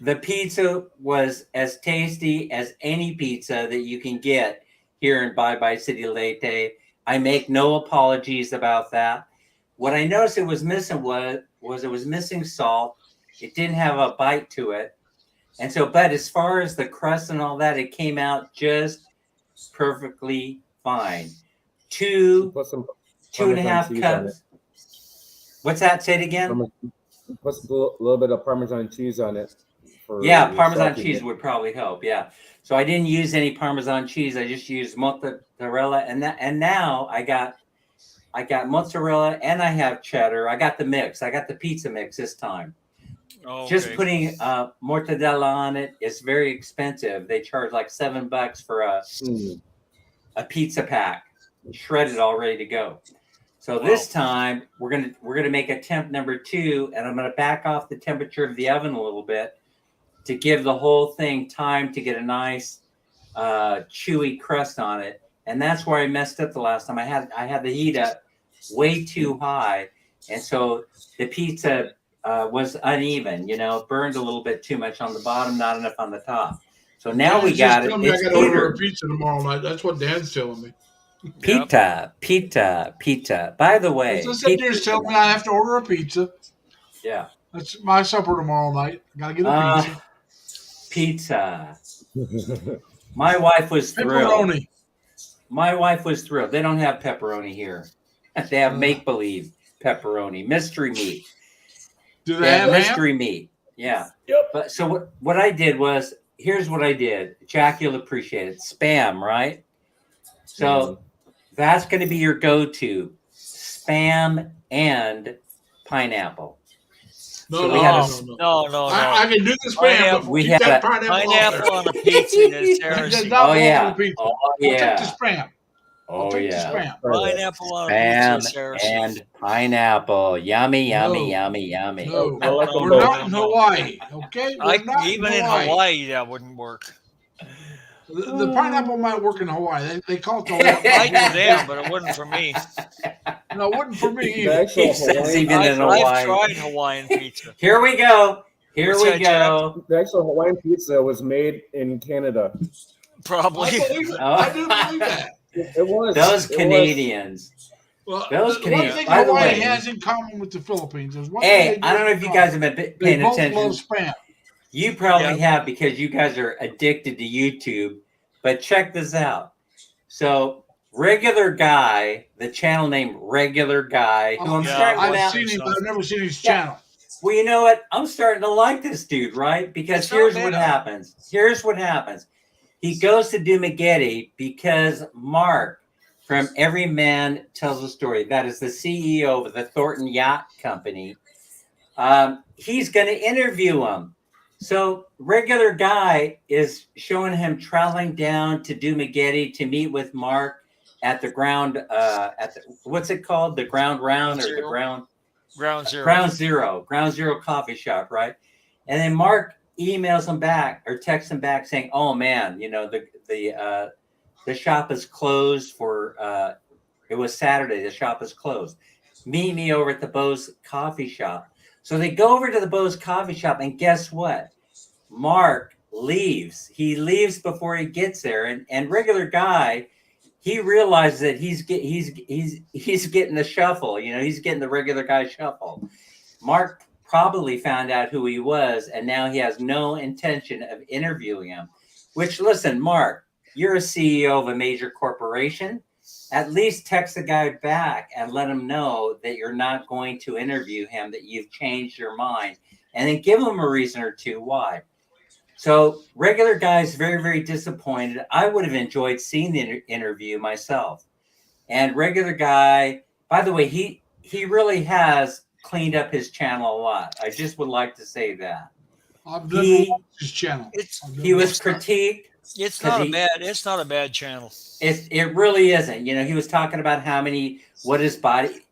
the pizza was as tasty as any pizza that you can get here in Bye Bye City Leyte. I make no apologies about that. What I noticed it was missing was it was missing salt. It didn't have a bite to it. And so, but as far as the crust and all that, it came out just perfectly fine. Put some Two and a Parmesan half cheese on cups. What's that? Say it again. Put a little bit of Parmesan cheese on it. Yeah, Parmesan cheese would probably help. Yeah. So I didn't use any Parmesan cheese. I just used mozzarella, and now I got mozzarella and I have cheddar. I got the mix. I got the pizza mix this time. Oh, Just okay. putting mortadella on it is very expensive. They charge like $7 for a pizza pack, shredded all ready to go. So this time we're gonna make attempt number 2, and I'm gonna back off the temperature of the oven a little bit to give the whole thing time to get a nice chewy crust on it. And that's where I messed up the last time. I had the heat up way too high, and so the pizza was uneven. You know, it burned a little bit too much on the bottom, not enough on the top. So now we got it. It's It's I got to order a Peter. pizza tomorrow night. That's what Dan's telling me. Pita. By the way, That's what Dan's telling me. I have to order a pizza. Yeah. That's my supper tomorrow night. Got to get a pizza. Pizza. My wife was thrilled. Pepperoni. My wife was thrilled. They don't have pepperoni here. They have make-believe pepperoni, mystery meat. Do they have mystery meat? Yeah. Yep. But so what I did was, here's what I did. Jack, you'll appreciate it. Spam, right? So that's going to be your go-to. Spam and pineapple. No, So no, we had No. I can do the spam, but We keep had that a pineapple on a pizza is heresy. Not Oh yeah. pizza. Oh I'll take the yeah. spam. Oh take the yeah. spam. Pineapple on a pizza is Spam heresy. and pineapple. Yummy, yummy, No. yummy, yummy. No, I like them we're both. not in Hawaii. Okay, we're not Even in in Hawaii. Hawaii, that wouldn't work. The pineapple might work in Hawaii. They call it the Like for them, but it wouldn't for me. No, it wouldn't for me The either. actual He says Hawaiian, even in I've Hawaii. tried Hawaiian pizza. Here we go. Here What's we that, Jack? go. the actual Hawaiian pizza was made in Canada. Probably. I believe it. I do believe that. It was Those it was- Canadians. Well, Those the one Canadians. thing By the Hawaii way, has in common with the Philippines is one thing hey, they do I don't know in if you common. guys have been They paying both attention. love spam. You probably Yeah. have because you guys are addicted to YouTube. But check this out. So, Regular Guy, the channel name Regular Guy, who I'm yeah, starting to I've now. seen him, but I've never seen his channel. Well, you know what? I'm starting to like this dude, right? Because It's not here's bad. what happens. Here's what happens. He goes to Dumageddon because Mark from Every Man Tells a Story, that is the CEO of the Thornton Yacht Company, he's going to interview him. So Regular Guy is showing him traveling down to Dumageddon to meet with Mark at the ground, what's it called? The ground round or the ground? Ground Zero. Ground Zero coffee shop, right? And then Mark emails him back or texts him back saying, "Oh man, the shop is closed for it was Saturday. The shop is closed. Meet me over at the Bo's coffee shop." So they go over to the Bo's coffee shop, and guess what? Mark leaves. He leaves before he gets there, and regular guy, he realizes that he's getting the shuffle. You know, he's getting the regular guy shuffle. Mark probably found out who he was, and now he has no intention of interviewing him. Which, listen, Mark, you're a CEO of a major corporation. At least text the guy back and let him know that you're not going to interview him, that you've changed your mind, and then give him a reason or two why. So regular guy's very, very disappointed. I would have enjoyed seeing the interview myself. And regular guy, by the way, he really has cleaned up his channel a lot. I just would like to say that. I've never watched his channel. He was critiqued. It's not a bad channel. It really isn't. You know, he was talking about what his body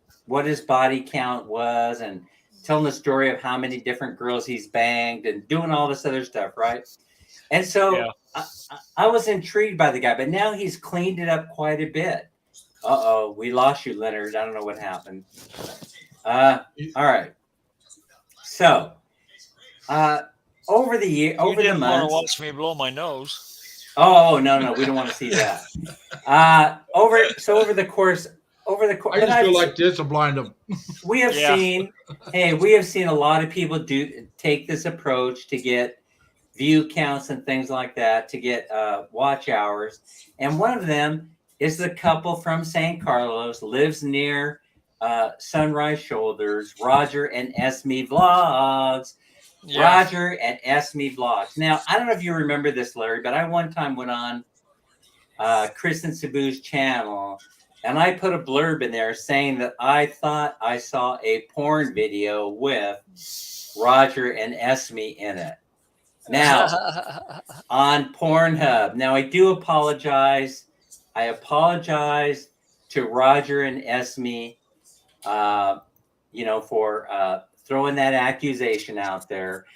count was, and telling the story of how many different girls he's banged and doing all this other stuff, right? And so I was intrigued by the guy, but now he's cleaned it up quite a bit. Uh-oh, we lost you, Leonard. I don't know what happened. All right. So, over the months, you didn't want to watch me blow my nose. Oh no, we don't want to see that. Over the course. I just go like this to blind them. We have seen a lot of people take this approach to get view counts and things like that, to get watch hours. And one of them is the couple from San Carlos, lives near Sunrise Shoulders, Roger and Esme Vlogs. Yeah. Roger and Esme Vlogs. Now, I don't know if you remember this, Larry, but I one time went on Kristen Sabu's channel, and I put a blurb in there saying that I thought I saw a porn video with Roger and Esme in it. Now, on Pornhub. Now, I do apologize. I apologize to Roger and Esme, for throwing that accusation out there.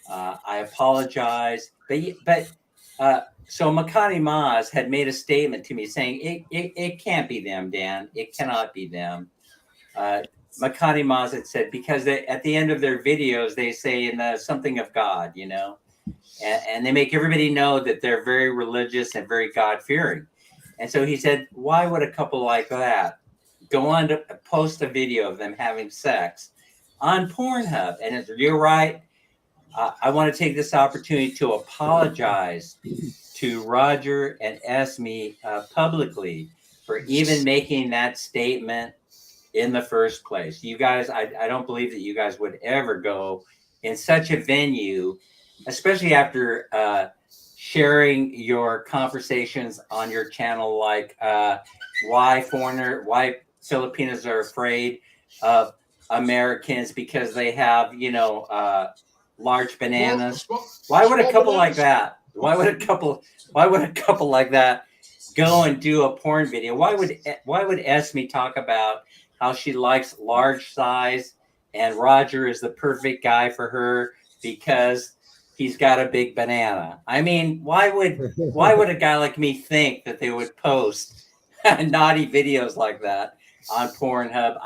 I apologize. But so Makani Maz had made a statement to me saying, it can't be them, Dan. It cannot be them. Makani Maz had said, because at the end of their videos, they say something of God, you know, and they make everybody know that they're very religious and very God-fearing. And so he said, why would a couple like that go on to post a video of them having sex on Pornhub? And you're right. I want to take this opportunity to apologize to Roger and Esme publicly for even making that statement in the first place. You guys, I don't believe that you guys would ever go in such a venue, especially after sharing your conversations on your channel, like why Filipinos are afraid of Americans because they have, large bananas. Why would a couple like that? Why would a couple like that go and do a porn video? Why would Esme talk about how she likes large size and Roger is the perfect guy for her because he's got a big banana? I mean, why would a guy like me think that they would post naughty videos like that on Pornhub?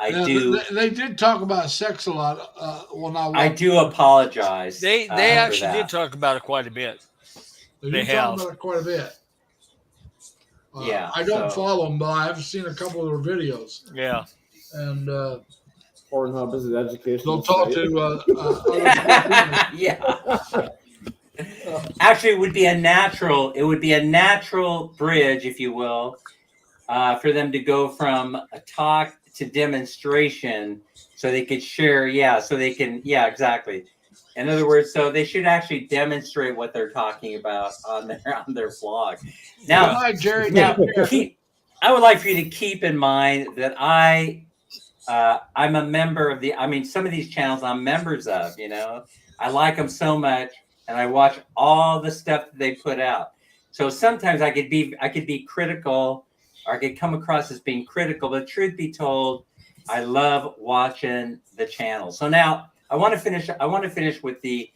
They did talk about sex a lot. I do apologize. They actually did talk about it quite a bit. They talk about it quite a bit. Yeah, I don't follow them, but I have seen a couple of their videos. Yeah, and Pornhub is an educational. They'll talk to yeah. Actually, it would be a natural bridge, if you will, for them to go from a talk to demonstration, so they could share. Exactly. In other words, so they should actually demonstrate what they're talking about on their vlog. Now, hi, Jerry. I would like for you to keep in mind that I'm a member of some of these channels I'm members of. I like them so much, and I watch all the stuff that they put out. So sometimes I could be critical, or I could come across as being critical. But truth be told, I love watching the channel. So now I want to finish with the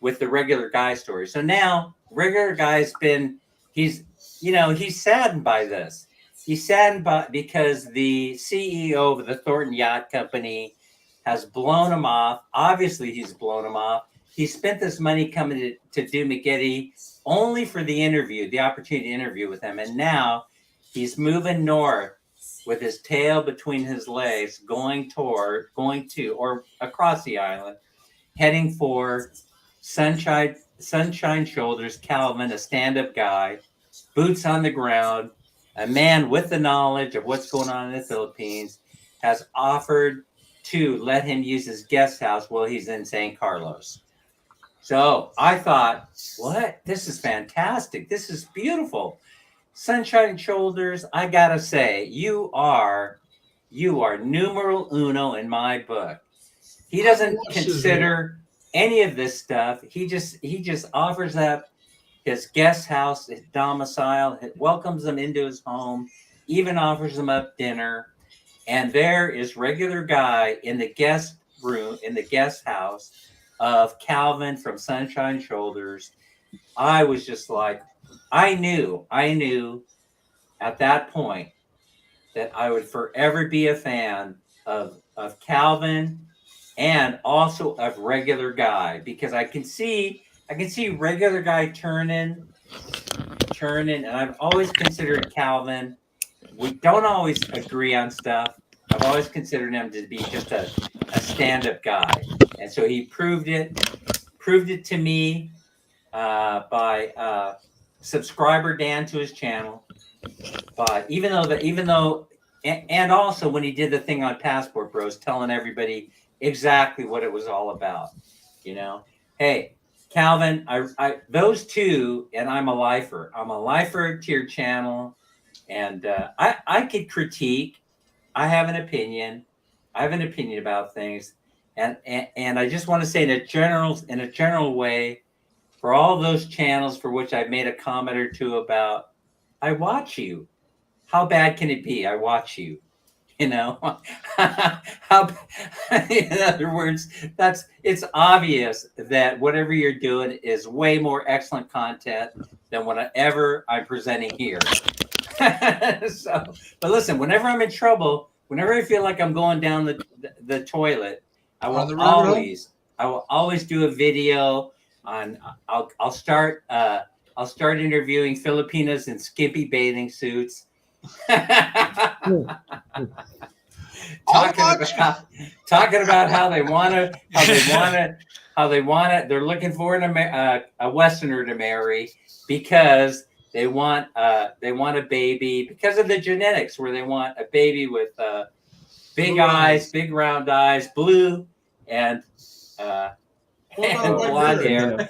regular guy story. So now regular guy's been he's saddened by this. He's saddened because the CEO of the Thornton Yacht Company has blown him off. Obviously, he's blown him off. He spent this money coming to do McGetty only for the opportunity to interview with him. And now he's moving north with his tail between his legs, going to or across the island, heading for Sunshine Shoulders Calvin, a stand-up guy, boots on the ground, a man with the knowledge of what's going on in the Philippines, has offered to let him use his guest house while he's in San Carlos. So I thought, what? This is fantastic. This is beautiful. Sunshine Shoulders, I gotta say, you are numero uno in my book. He doesn't consider any of this stuff. He just offers up his guest house, his domicile, welcomes them into his home, even offers them up dinner. And there is regular guy in the guest room, in the guest house of Calvin from Sunshine Shoulders. I was just like, I knew at that point that I would forever be a fan of Calvin and also of regular guy, because I can see regular guy turning, and I've always considered Calvin. We don't always agree on stuff. I've always considered him to be just a stand-up guy, and so he proved it to me by subscriber Dan to his channel. But even though, and also when he did the thing on Passport Bros, telling everybody exactly what it was all about, hey, Calvin, I those two, and I'm a lifer to your channel, and I could critique. I have an opinion about things, and I just want to say in a general way, for all those channels for which I've made a comment or two about, I watch you. How bad can it be? I watch you. How, in other words, it's obvious that whatever you're doing is way more excellent content than whatever I'm presenting here. But listen, whenever I'm in trouble, whenever I feel like I'm going down the toilet, I will always do a video on. I'll start interviewing Filipinos in skimpy bathing suits. talking about how they want to, they're looking for a Westerner to marry because they want a baby because of the genetics, where they want a baby with big eyes, big round eyes, blue, and blonde hair,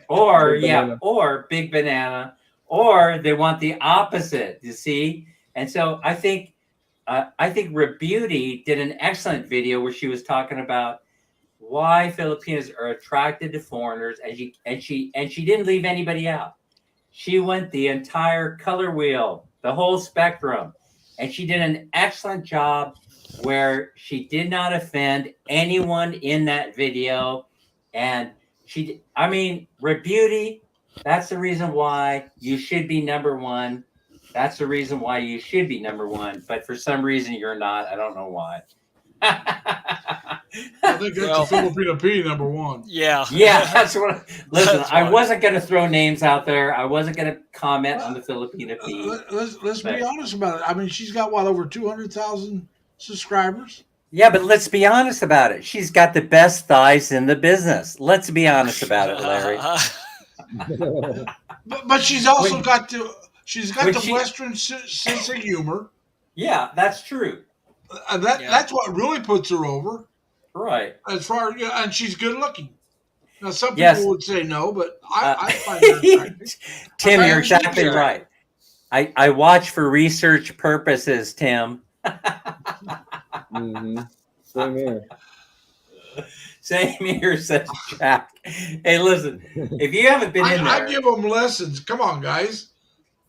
or big banana, or they want the opposite. You see, and so I think Rebuty did an excellent video where she was talking about why Filipinos are attracted to foreigners, and she didn't leave anybody out. She went the entire color wheel, the whole spectrum, and she did an excellent job where she did not offend anyone in that video. And Rebuty, that's the reason why you should be number one. That's the reason why you should be number one. But for some reason, you're not. I don't know why. I think that's the Filipino P number one. Yeah. Yeah, that's what. Listen, I wasn't going to throw names out there. I wasn't going to comment on the Filipino P. Let's be honest about it. I mean, she's got over 200,000 subscribers. Yeah, but let's be honest about it. She's got the best thighs in the business. Let's be honest about it, Larry. But she's also got the Western sense of humor. Yeah, that's true. And that's what really puts her over. Right. As far as, and she's good looking. Now, some people would say no, but I find her attractive. Tim, you're exactly right. I watch for research purposes, Tim. Mm-hmm. Same here. Same here, says Jack. Hey, listen, if you haven't been in there. I give them lessons. Come on, guys.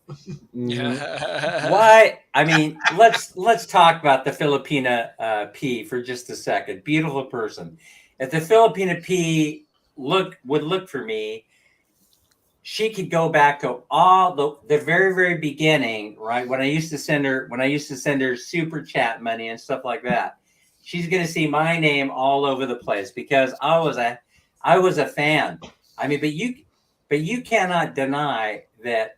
Mhm. Why? I mean, let's talk about the Filipina P for just a second. Beautiful person. If the Filipina P would look for me, she could go back to all the very beginning, right? When I used to send her super chat money and stuff like that. She's gonna see my name all over the place because I was a fan. I mean, but you cannot deny that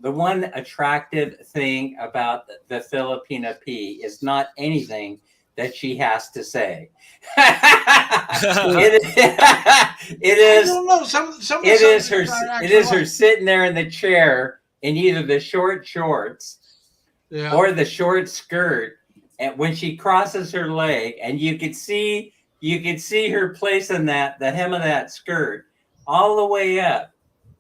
the one attractive thing about the Filipina P is not anything that she has to say. it, it I is don't know. Some of the it is her subjects I it actually is her like. sitting there in the chair in either the short shorts Yeah. or the short skirt, and when she crosses her leg, and you could see her placing the hem of that skirt all the way up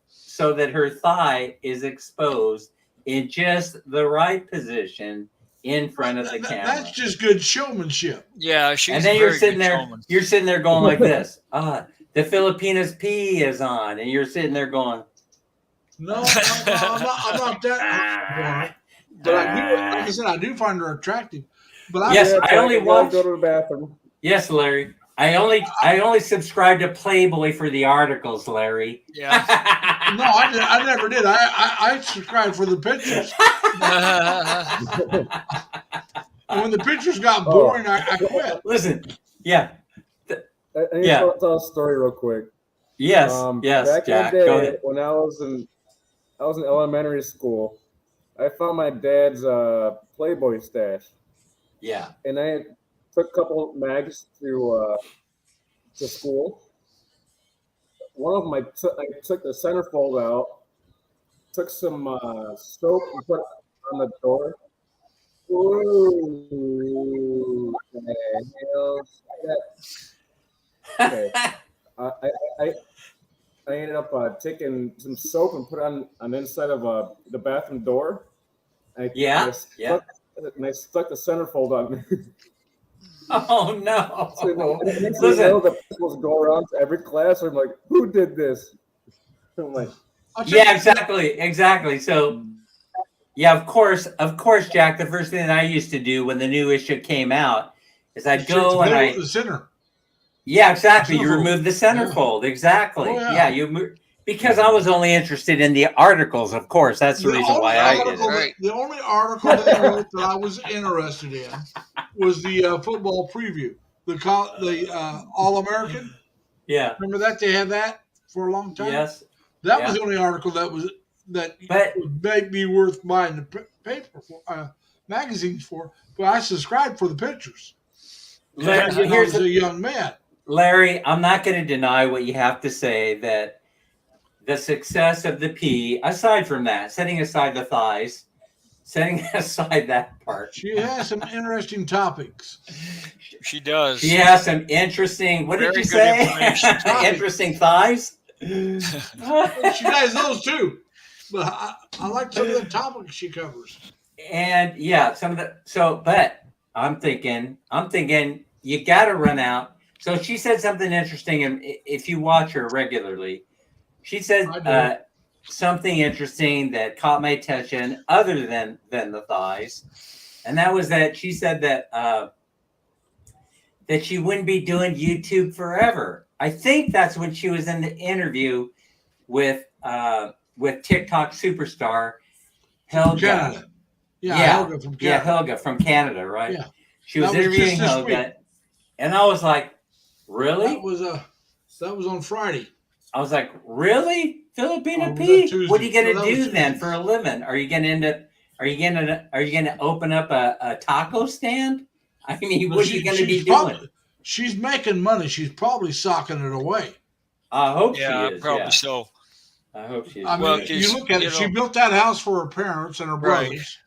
so that her thigh is exposed in just the right position in front of the That's camera. just good showmanship. Yeah, And she's then a very good showman. you're sitting there going like this. The Filipinas P is on, and you're sitting there going, No, I'm not that hot on it. But I do, like I said, I do find her attractive. But I, Yes, Yeah, I only gotta watch. go to the bathroom. Yes, Larry. I only subscribe to Playboy for the articles, Larry. Yeah. no, I never did. I subscribed for the pictures. And when the pictures got boring, I quit. Listen, yeah, I need Yeah. to tell a story real quick. yes, Back Jack. in the Go day, ahead. when I was in elementary school, I found my dad's Playboy stash, Yeah, and I took a couple mags to school. One of them, I took the centerfold out, took some soap and put it on the door. Ooh, the hell's that? Okay. I, I, I ended up taking some soap and put it on the inside of the bathroom door. And Yeah, yeah. I stuck the centerfold on. Oh no! So next thing you know, Listen, the principals go around to every class. I'm like, who did this? I'm like, I'll tell yeah, you- exactly. So, yeah, of course, Jack. The first thing that I used to do when the new issue came out is I'd Take the go and middle of the center. yeah, exactly. You Centerfold. remove the centerfold. Exactly. Oh, Yeah, yeah. because I was only interested in the articles. Of course, that's the reason why I did it. Right. The only article they wrote that I was interested in was the football preview, the All American. Yeah. Remember that they had that for a long time. Yes. That Yeah. was the only article that But would make me worth buying the paper for, magazines for. But I subscribed for the pictures. Larry, When I was a young man. Larry, I'm not going to deny what you have to say that the success of the P, aside from that, setting aside the thighs, setting aside that part, She has some interesting topics. She does. she has some interesting. What did Very you good say? information. Interesting thighs. She has those too. But I like some of the topics she covers. And yeah, but I'm thinking you got to run out. So she said something interesting, and if you watch her regularly, she said I do. something interesting that caught my attention, other than the thighs, and that was that she said that that she wouldn't be doing YouTube forever. I think that's when she was in the interview with TikTok superstar Helga. Canada. Yeah, Helga from Canada. Yeah, Helga from Canada, right? Yeah. She was That was interviewing just this Helga, week. and I was like, "Really?" That was on Friday. I was like, "Really, Filipina Oh, was P? that Tuesday? What are you No, gonna that was do then Tuesday. for a living? Are you gonna open up a taco stand? I mean, what are you gonna be doing?" She's making money. She's probably socking it away. I hope Yeah, she is. probably Yeah. so. I hope she is. I mean, Well, you look at you it. She know- built that house for her parents and her Right. brothers.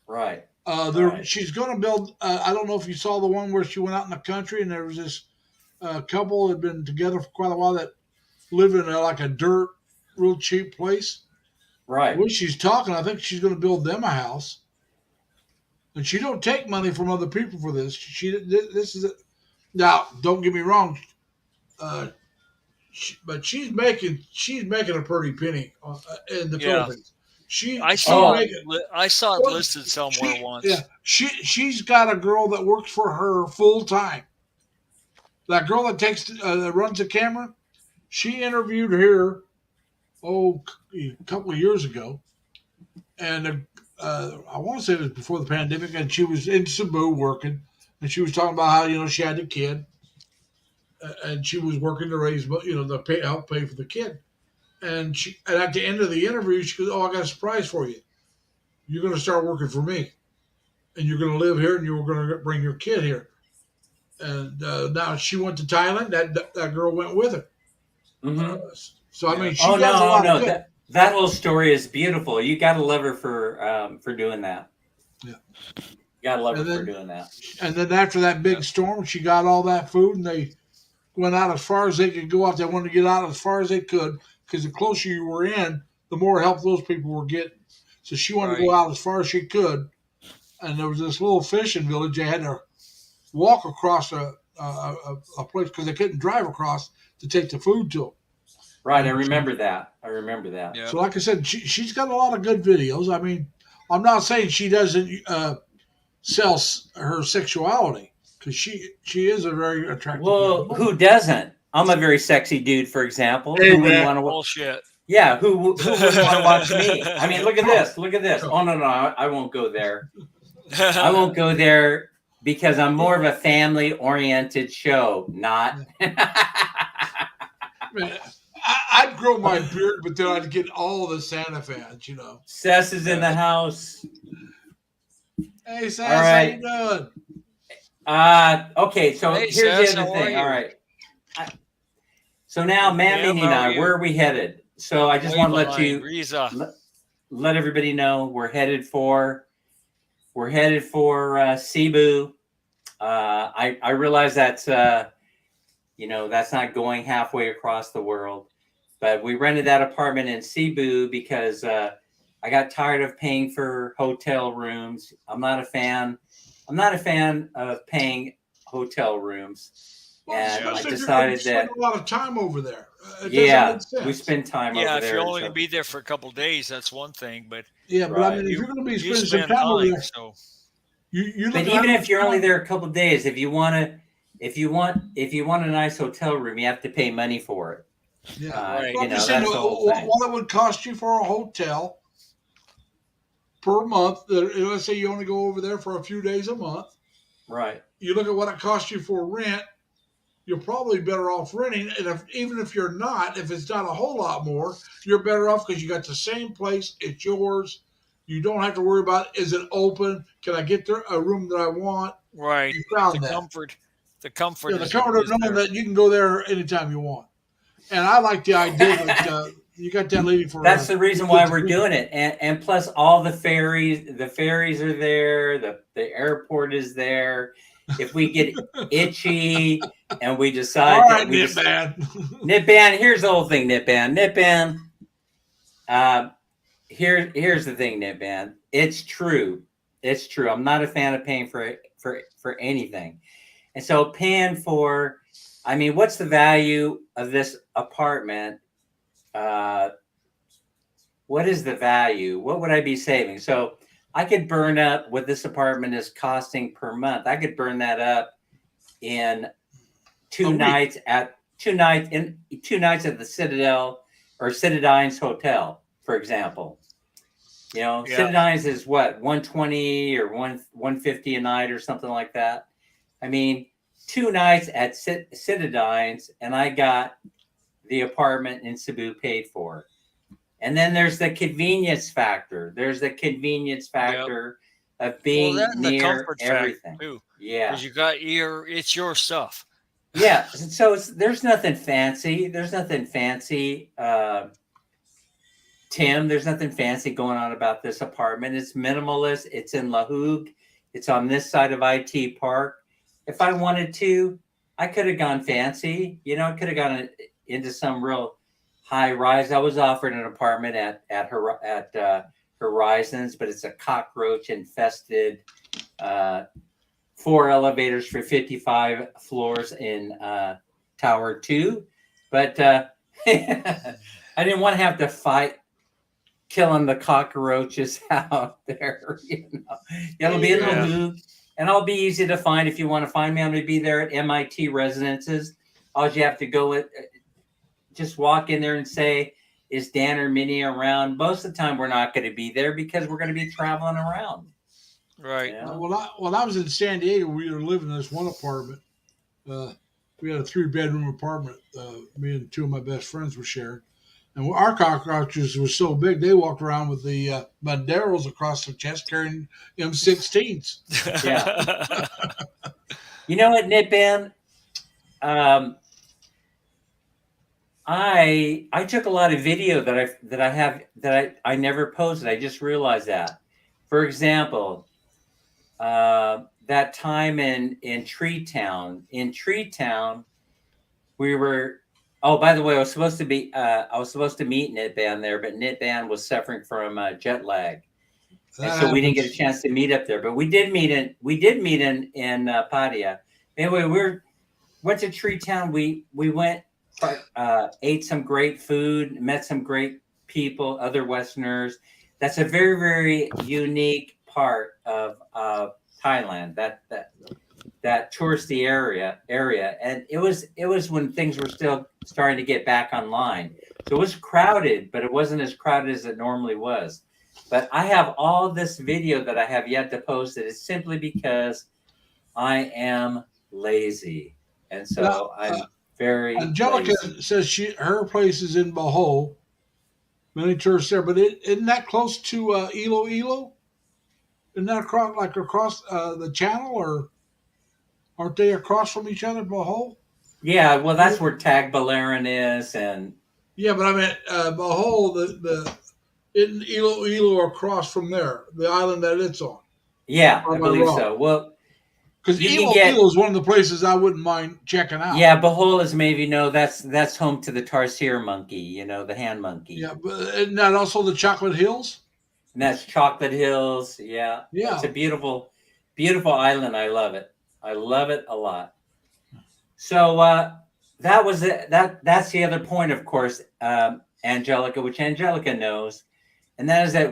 Right. Right. She's going to build. I don't know if you saw the one where she went out in the country and there was this couple that had been together for quite a while that lived in like a dirt, real cheap place. Right. The way she's talking, I think she's going to build them a house. And she don't take money from other people for this. This is now. Don't get me wrong, but she's making a pretty penny in the Yeah. Philippines. I she saw make I saw it well, listed somewhere once. yeah, she's got a girl that works for her full time. That girl that runs the camera, she interviewed her a couple of years ago, and I want to say it was before the pandemic, and she was in Cebu working, and she was talking about how she had a kid, and she was working to raise help pay for the kid, and at the end of the interview she goes, "Oh, I got a surprise for you. You're going to start working for me, and you're going to live here, and you're going to bring your kid here." And now she went to Thailand. That girl went with her. Mm-hmm. So I mean, she Oh does a lot of no! good. That whole story is beautiful. You got to love her for doing that. Yeah. You got to love her And for then doing that. and then after that big storm, she got all that food, and they went out as far as they could go out. They wanted to get out as far as they could because the closer you were in, the more help those people were getting. So she wanted to Right. go out as far as she could, and there was this little fishing village. They had to walk across a place because they couldn't drive across to take the food to them. Right, I remember that. I remember that. Yeah. So, like I said, she's got a lot of good videos. I mean, I'm not saying she doesn't sell her sexuality because she is a very attractive young Well, woman. who doesn't? I'm a very sexy dude, for example. Hey, Who wouldn't man. want to? Bullshit. Yeah, who wouldn't want to watch me? I mean, look at this. Look at this. Oh no, I won't go there. I won't go there because I'm more of a family-oriented show, not. Man, I'd grow my beard, but then I'd get all the Santa fans, Sess is in the house. Hey, Santa, All right. how you doing? Okay, so Hey, here's Sess, the other how are thing. you? All right. So now, Mammy and I, where are we headed? So I just Way want to let behind. you Riza. let everybody know we're headed for Cebu. I realize that's that's not going halfway across the world, but we rented that apartment in Cebu because I got tired of paying for hotel rooms. I'm not a fan of paying hotel rooms, Well, and I especially if you're going to decided spend that a lot of time over there. It doesn't yeah, make sense. we spend time Yeah, over if there. you're only so- gonna be there for a couple of days, that's one thing. But Yeah, but I Right. mean, if you're going to be you spending some spend time over time, there, so you look But at even how if you're only much there a couple of days, if you want a nice hotel room, you have to pay money for it. yeah. Right. Well, I'm just that's saying the whole thing. what it would cost you for a hotel per month. Let's say you only go over there for a few days a month. Right. You look at what it costs you for rent. You're probably better off renting, and even if you're not, if it's not a whole lot more, you're better off because you got the same place. It's yours. You don't have to worry about is it open? Can I get there a room that I want? right. You found The that. comfort. The comfort Yeah, the is, comfort of is knowing there. that you can go there anytime you want. And I like the idea that you got that lady for. That's the reason why we're doing it, and plus all the ferries are there. The airport is there. If we get itchy and we decide All that right, we Nip just Man. Nip Ban, here's the whole thing, Nip Ban. Here's the thing, Nip Ban. It's true. It's true. I'm not a fan of paying for anything. And so paying for, I mean, what's the value of this apartment? What is the value? What would I be saving? So I could burn up what this apartment is costing per month. I could burn that up in two nights at the Citadel or Citadines Hotel, for example. Yeah. Citadines is what, 120 or 150 a night or something like that. I mean, 2 nights at Citadines, and I got the apartment in Cebu paid for. And then there's the convenience factor. There's the convenience factor of being that and the near comfort everything. factor too. Yeah. Because it's your stuff. Yeah. So there's nothing fancy. There's nothing fancy. Tim, there's nothing fancy going on about this apartment. It's minimalist. It's in La Hogue. It's on this side of IT Park. If I wanted to, I could have gone fancy. I could have gone into some real high rise. I was offered an apartment at Horizons, but it's a cockroach infested 4 elevators for 55 floors in Tower 2. But I didn't want to have to fight killing the cockroaches out there. It'll be a little Yeah. hoot, and I'll be easy to find if you want to find me. I'm going to be there at MIT Residences. All you have to go with, just walk in there and say, "Is Dan or Minnie around?" Most of the time, we're not going to be there because we're going to be traveling around. Right. Yeah. When I was in San Diego, we were living in this one apartment. We had a 3-bedroom apartment. Me and 2 of my best friends were sharing. And our cockroaches were so big, they walked around with the banderos across their chest carrying M16s. Yeah. You know what, Nitban? I took a lot of video that I never posted. I just realized that. For example, that time in Tree Town. In Tree Town, we were. Oh, by the way, I was supposed to meet Nitban there, but Nitban was suffering from jet lag, and That so we didn't get a happens. chance to meet up there. But we did meet in Padia. Anyway, went to Tree Town. We went, ate some great food, met some great people, other Westerners. That's a very, very unique part of Thailand. That touristy area, and it was when things were still starting to get back online. So it was crowded, but it wasn't as crowded as it normally was. But I have all this video that I have yet to post. It is simply because I am lazy, and Now, so I'm very Angelica lazy. says her place is in Bohol. Many tourists there, but isn't that close to Iloilo? Isn't that across the channel, or aren't they across from each other, Bohol? Yeah, well, that's where Tagbilaran is, and Yeah, but I mean Bohol, the isn't Iloilo across from there, the island that it's on? yeah, Or I am I believe wrong? so. Well, Because you can Iloilo get. is one of the places I wouldn't mind checking out. Yeah, Bohol is maybe that's home to the tarsier monkey, the hand monkey. Yeah, but isn't that also the Chocolate Hills? And that's Chocolate Hills. Yeah, it's a Yeah. beautiful, beautiful island. I love it. I love it a lot. So that was it. That's the other point, of course, Angelica, which Angelica knows, and that is that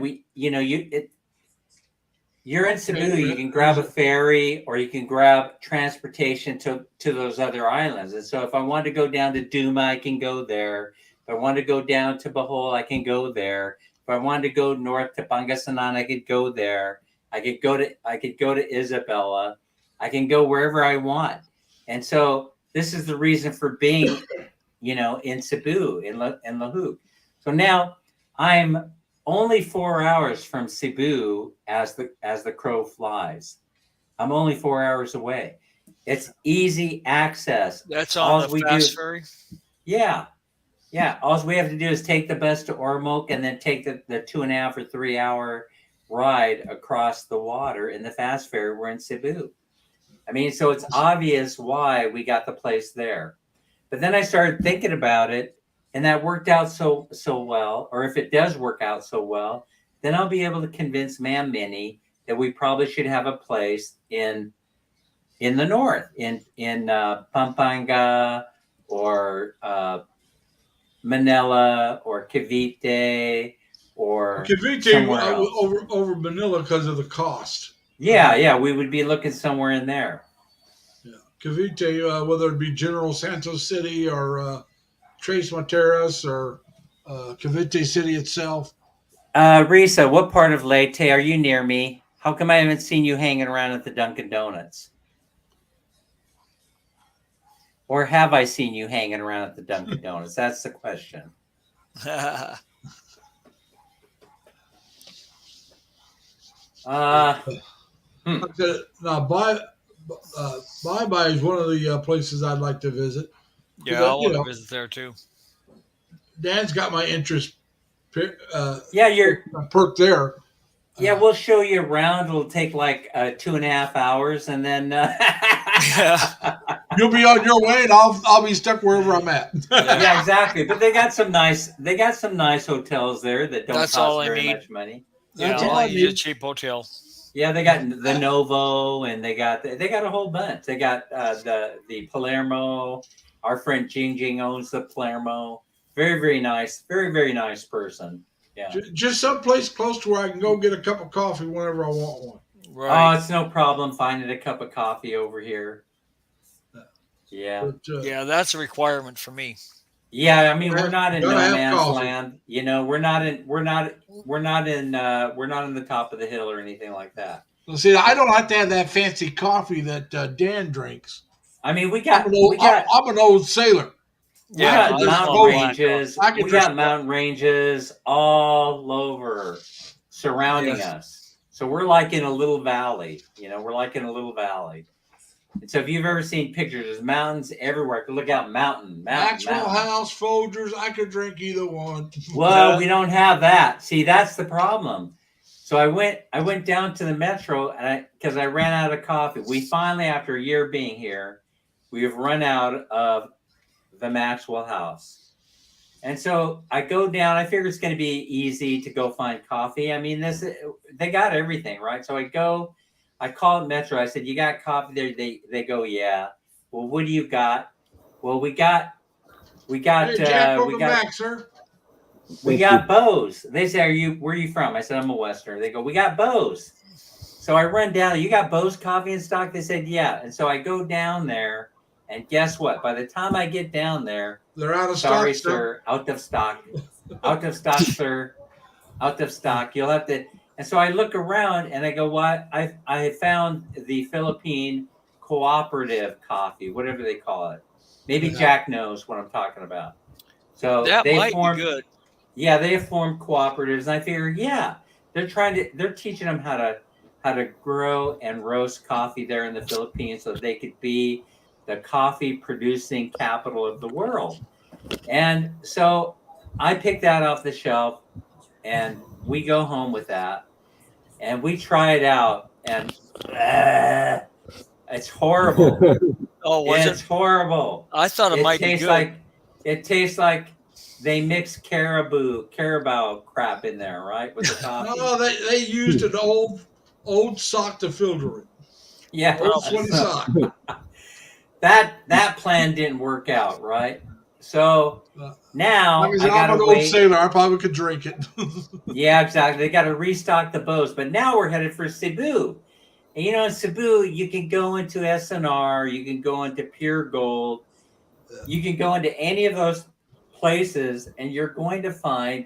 you're in Cebu. You can grab a ferry, or you can grab transportation to those other islands. And so, if I want to go down to Duma, I can go there. If I want to go down to Bohol, I can go there. If I wanted to go north to Pangasinan, I could go there. I could go to Isabela. I can go wherever I want. And so, this is the reason for being, in Cebu, in Lahug. So now I'm only 4 hours from Cebu as the crow flies. I'm only 4 hours away. It's easy access. That's on All the we fast do, ferry. yeah. All we have to do is take the bus to Ormoc and then take the 2.5 or 3 hour ride across the water in the fast ferry. We're in Cebu. I mean, so it's obvious why we got the place there. But then I started thinking about it, and that worked out so well. Or if it does work out so well, then I'll be able to convince Mam Minnie that we probably should have a place in the north, in Pampanga, or Manila, or Cavite, or Cavite somewhere else. over Manila because of the cost. Yeah, we would be looking somewhere in there. Yeah, Cavite, whether it be General Santos City or Tres Materas or Cavite City itself. Risa, what part of Leyte are you near me? How come I haven't seen you hanging around at the Dunkin' Donuts? Or have I seen you hanging around at the Dunkin' Donuts? That's the question. Now, Bye Bye is one of the places I'd like to visit. Yeah, I want to visit there too. Dan's got my interest Yeah, perk there. Yeah, we'll show you around. It'll take like 2.5 hours, and then you'll be on your way, and I'll be stuck wherever I'm at. Yeah, exactly. But they got some nice hotels there that don't That's all cost I very need. much money. That's Yeah, all I I need a need. cheap hotel. Yeah, they got the Novo, and they got a whole bunch. They got the Palermo. Our friend Jing owns the Palermo. Very, very nice. Very, very nice person. Yeah. Just someplace close to where I can go get a cup of coffee whenever I want one. Oh, Right. it's no problem finding a cup of coffee over here. Yeah. But Yeah, that's a requirement for me. Yeah, I mean, we're not in gotta no have man's coffee. land. You know, we're not in the top of the hill or anything like that. well, see, I don't have to have that fancy coffee that Dan drinks. I mean, we I'm got an old, I'm an old sailor. we Yeah, got I just mountain want black ranges. I can We drink got mountain ranges all over surrounding Yes. us. So we're like in a little valley. You know, we're like in a little valley. And so if you've ever seen pictures, there's mountains everywhere. Look out, mountain. Maxwell House, Folgers, I could drink either one. Well, we don't have that. See, that's the problem. So I went down to the metro and because I ran out of coffee. We finally, after a year being here, we have run out of the Maxwell House. And so I go down. I figure it's going to be easy to go find coffee. I mean, they got everything, right? So I call Metro. I said, "You got coffee there?" They go, "Yeah." Well, what do you got? Well, we got Hey, Jack, we welcome got back, sir. we got Bose. They say, where are you from? I said, I'm a Westerner. They go, we got Bose. So I run down, you got Bose coffee in stock? They said, yeah. And so I go down there, and guess what? By the time I get down there, They're out of sorry, stock, sir, out of stock. Out of stock, sir. Out of stock. You'll have to. And so I look around and I go, what? I have found the Philippine cooperative coffee, whatever they call it. Maybe Yeah. Jack knows what I'm talking about. So That they might formed, be good. yeah, they have formed cooperatives, and I figure, yeah, they're teaching them how to grow and roast coffee there in the Philippines, so they could be the coffee producing capital of the world. And so I pick that off the shelf, and we go home with that, and we try it out, and it's horrible. Oh, was It's it? horrible. I thought it might be good. It tastes like they mix carabao crap in there, right? With the coffee. No, they used an old sock to filter it. Yeah. Old sweaty sock. That plan didn't work out, right? So now Like I I said, I'm gotta an old wait. sailor. I probably could drink it. Yeah, exactly. They gotta restock the boats, but now we're headed for Cebu. And you know, in Cebu, you can go into SNR, you can go into Pure Gold, you can go into any of those places, and you're going to find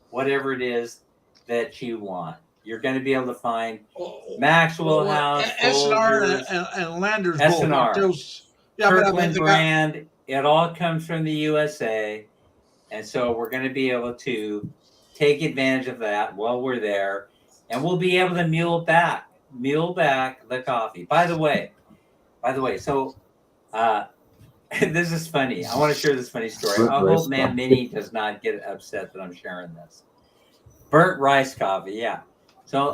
whatever it is that you want. You're going to be able to find Maxwell House, SNR Folgers, and Landers SNR, both. Yeah, Kirkland brand. It all comes from the USA, and so we're going to be able to take advantage of that while we're there, and we'll be able to mule back the coffee. By the way, so this is funny. I want to share this funny story. I hope Man Minnie does not get upset that I'm sharing this. Burnt rice coffee, yeah. So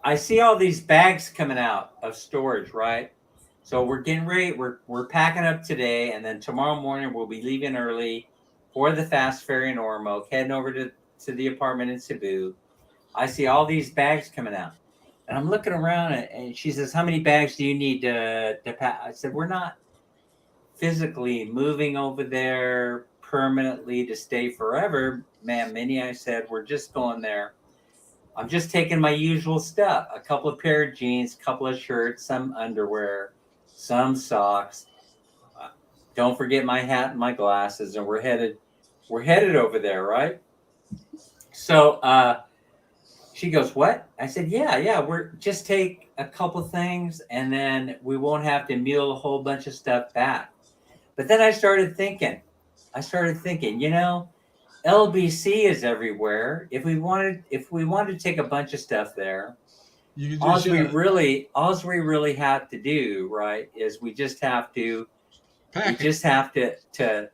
I see all these bags coming out of storage, right? So we're getting ready. We're packing up today, and then tomorrow morning we'll be leaving early for the fast ferry in Ormoc, heading over to the apartment in Cebu. I see all these bags coming out, and I'm looking around, and she says, "How many bags do you need to pack?" I said, "We're not physically moving over there permanently to stay forever, ma'am Minnie." I said, "We're just going there. I'm just taking my usual stuff, a couple of pair of jeans, a couple of shirts, some underwear, some socks. Don't forget my hat and my glasses, and we're headed over there, right?" So she goes, "What?" I said, yeah, we're just take a couple things, and then we won't have to mule a whole bunch of stuff back. But then I started thinking, you know, LBC is everywhere. If we wanted to take a bunch of stuff there, all we really have to do, right, is we just have to we just send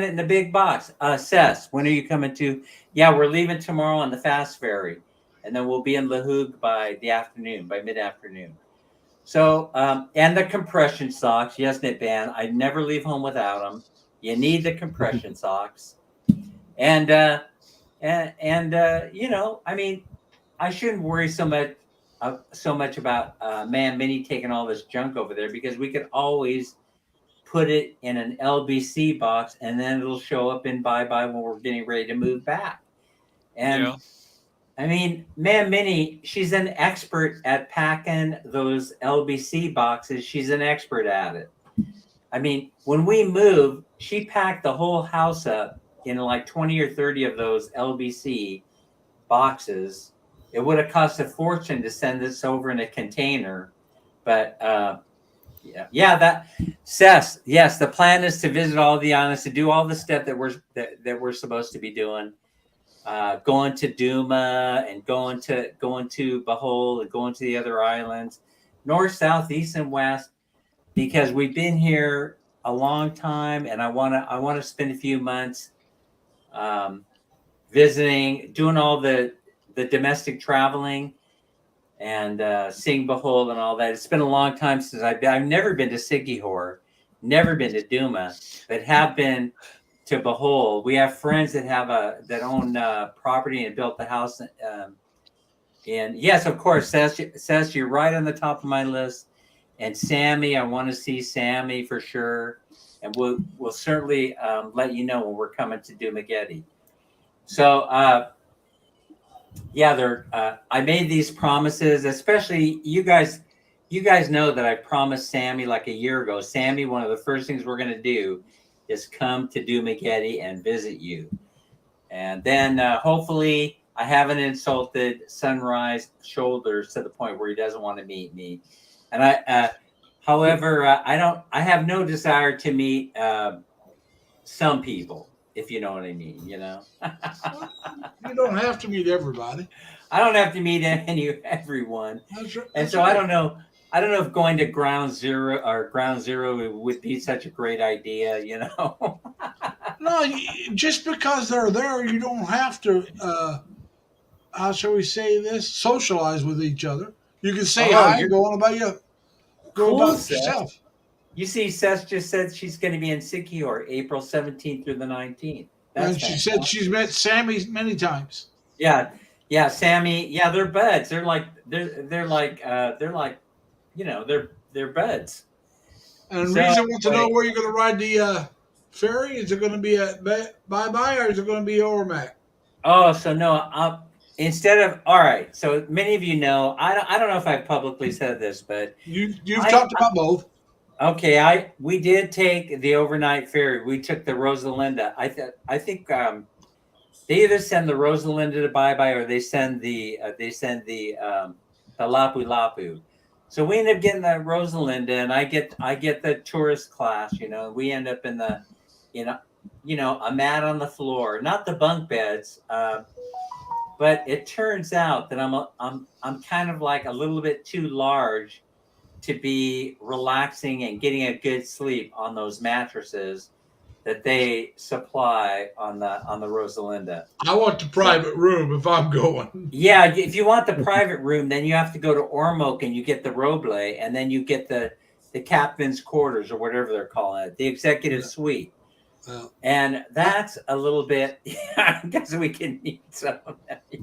it in the big box. Sess, when are you coming to? Yeah, we're leaving tomorrow on the fast ferry, and then we'll be in Lahug by mid-afternoon. So, and the compression socks. Yes, Knitband. I never leave home without them. You need the compression socks. And you know, I mean, I shouldn't worry so much about Man Minnie taking all this junk over there, because we could always put it in an LBC box, and then it'll show up in bye when we're getting ready to move back. And Yeah. I mean, man, Minnie, she's an expert at packing those LBC boxes. She's an expert at it. I mean, when we moved, she packed the whole house up in like 20 or 30 of those LBC boxes. It would have cost a fortune to send this over in a container. But that Seth, yes, the plan is to visit all the islands, to do all the stuff that we're supposed to be doing. Going to Duma and going to Bohol and going to the other islands, north, south, east, and west, because we've been here a long time, and I wanna spend a few months visiting, doing all the domestic traveling, and seeing Bohol and all that. It's been a long time since I've never been to Siquijor, never been to Duma, but have been to Bohol. We have friends that have that own property and built the house. And yes, of course, Seth, you're right on the top of my list. And Sammy, I want to see Sammy for sure. And we'll certainly let you know when we're coming to Dumaguete. So I made these promises, especially you guys. You guys know that I promised Sammy like a year ago. Sammy, one of the first things we're going to do is come to Dumaguete and visit you. And then hopefully I haven't insulted Sunrise Shoulders to the point where he doesn't want to meet me. And however, I have no desire to meet some people, if you know what I mean, you know. You don't have to meet everybody. I don't have to meet everyone. That's right. And so I don't know if going to Ground Zero would be such a great idea, you know. No, just because they're there, you don't have to. How shall we say this? Socialize with each other. You can say hi, go on about you. Go Cool, about Seth. yourself. You see, Seth just said she's going to be in Siquijor, April 17th through the 19th. And she said she's met Sammy many times. Yeah, Sammy. Yeah, they're buds. They're like, you know, they're buds. And Reza wants to know where you're going to ride the ferry. Is it going to be at Bye-Bye or is it going to be Ormac? Oh, so no, instead of, all right. So many of you know, I don't know if I've publicly said this, but you've talked about both. Okay, we did take the overnight ferry. We took the Rosalinda. I think they either send the Rosalinda to Bye-Bye or they send the Lapu Lapu. So we end up getting the Rosalinda, and I get the tourist class. You know, we end up in the, a mat on the floor, not the bunk beds. But it turns out that I'm kind of like a little bit too large to be relaxing and getting a good sleep on those mattresses that they supply on the Rosalinda. I want the private room if I'm going. Yeah, if you want the private room, then you have to go to Ormoc and you get the Roble, and then you get the captain's quarters or whatever they're calling it, the executive suite. And that's a little bit. I guess we can need some of that. Yeah.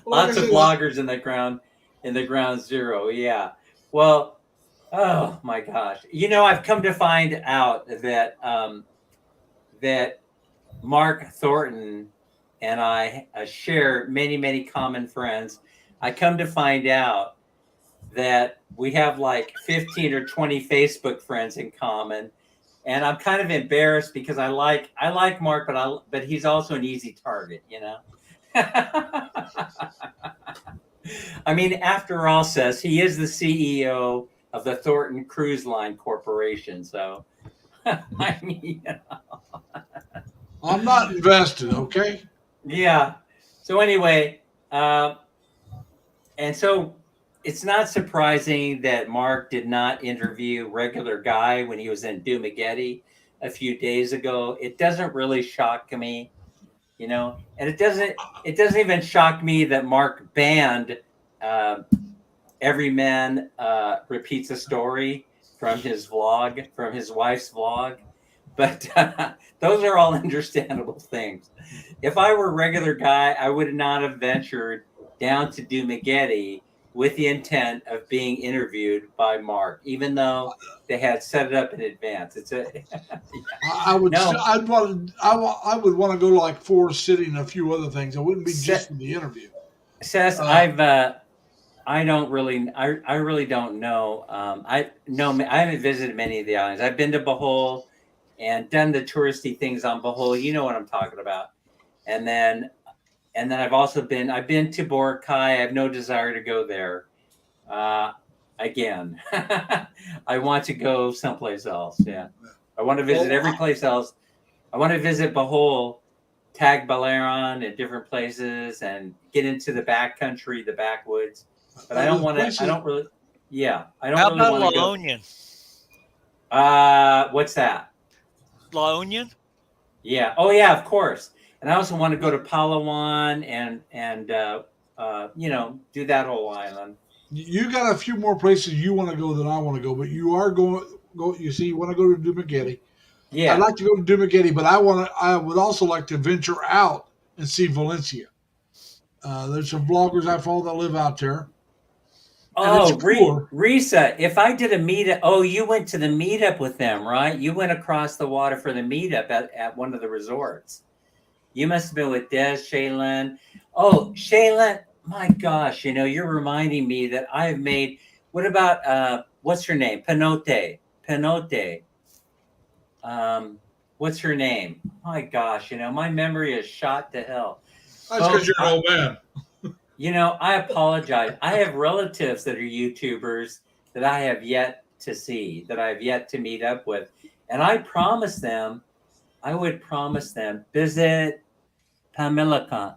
Lots of loggers in the ground zero. Yeah. Well, oh my gosh. You know, I've come to find out that that Mark Thornton and I share many, many common friends. I come to find out that we have like 15 or 20 Facebook friends in common. And I'm kind of embarrassed because I like Mark, but he's also an easy target, you know. I mean, after all, says he is the CEO of the Thornton Cruise Line Corporation. So, I mean, you know. I'm not invested, okay? Yeah. So anyway, and so it's not surprising that Mark did not interview Regular Guy when he was in Dumaguete a few days ago. It doesn't really shock me, you know, and it doesn't even shock me that Mark banned Every Man Repeats a Story from his vlog, from his wife's vlog. But those are all understandable things. If I were Regular Guy, I would not have ventured down to Dumaguete with the intent of being interviewed by Mark, even though they had set it up in advance. It's a I would. No. I would want to go to like Forest City and a few other things. It wouldn't be Se- just for the interview. Seth, I really don't know. I haven't visited many of the islands. I've been to Bohol and done the touristy things on Bohol. You know what I'm talking about. And then I've been to Boracay. I have no desire to go there. Again, I want to go someplace else. Yeah. I want to visit every place else. I want to visit Bohol, Tagbilaran, and different places, and get into the backcountry, the backwoods. But I don't want to. I don't really. Yeah, I don't How really about want to La go. Union? What's that? La Union? Yeah. Oh, yeah. Of course. And I also want to go to Palawan and do that whole island. You got a few more places you want to go than I want to go, but you are going. You see, you want to go to Dumaguete. Yeah. I'd like to go to Dumaguete, but I would also like to venture out and see Valencia. There's some bloggers I follow that live out there. Oh, cooler. Risa, if I did a meetup, you went to the meetup with them, right? You went across the water for the meetup at one of the resorts. You must have been with Des, Shaylin. Oh, Shaylin, my gosh, you're reminding me that I have made, what about, what's her name? Penote. What's her name? My gosh, my memory is shot to hell. That's because you're an old man. I apologize. I have relatives that are YouTubers that I have yet to see, that I have yet to meet up with. And I would promise them, visit Pamilican.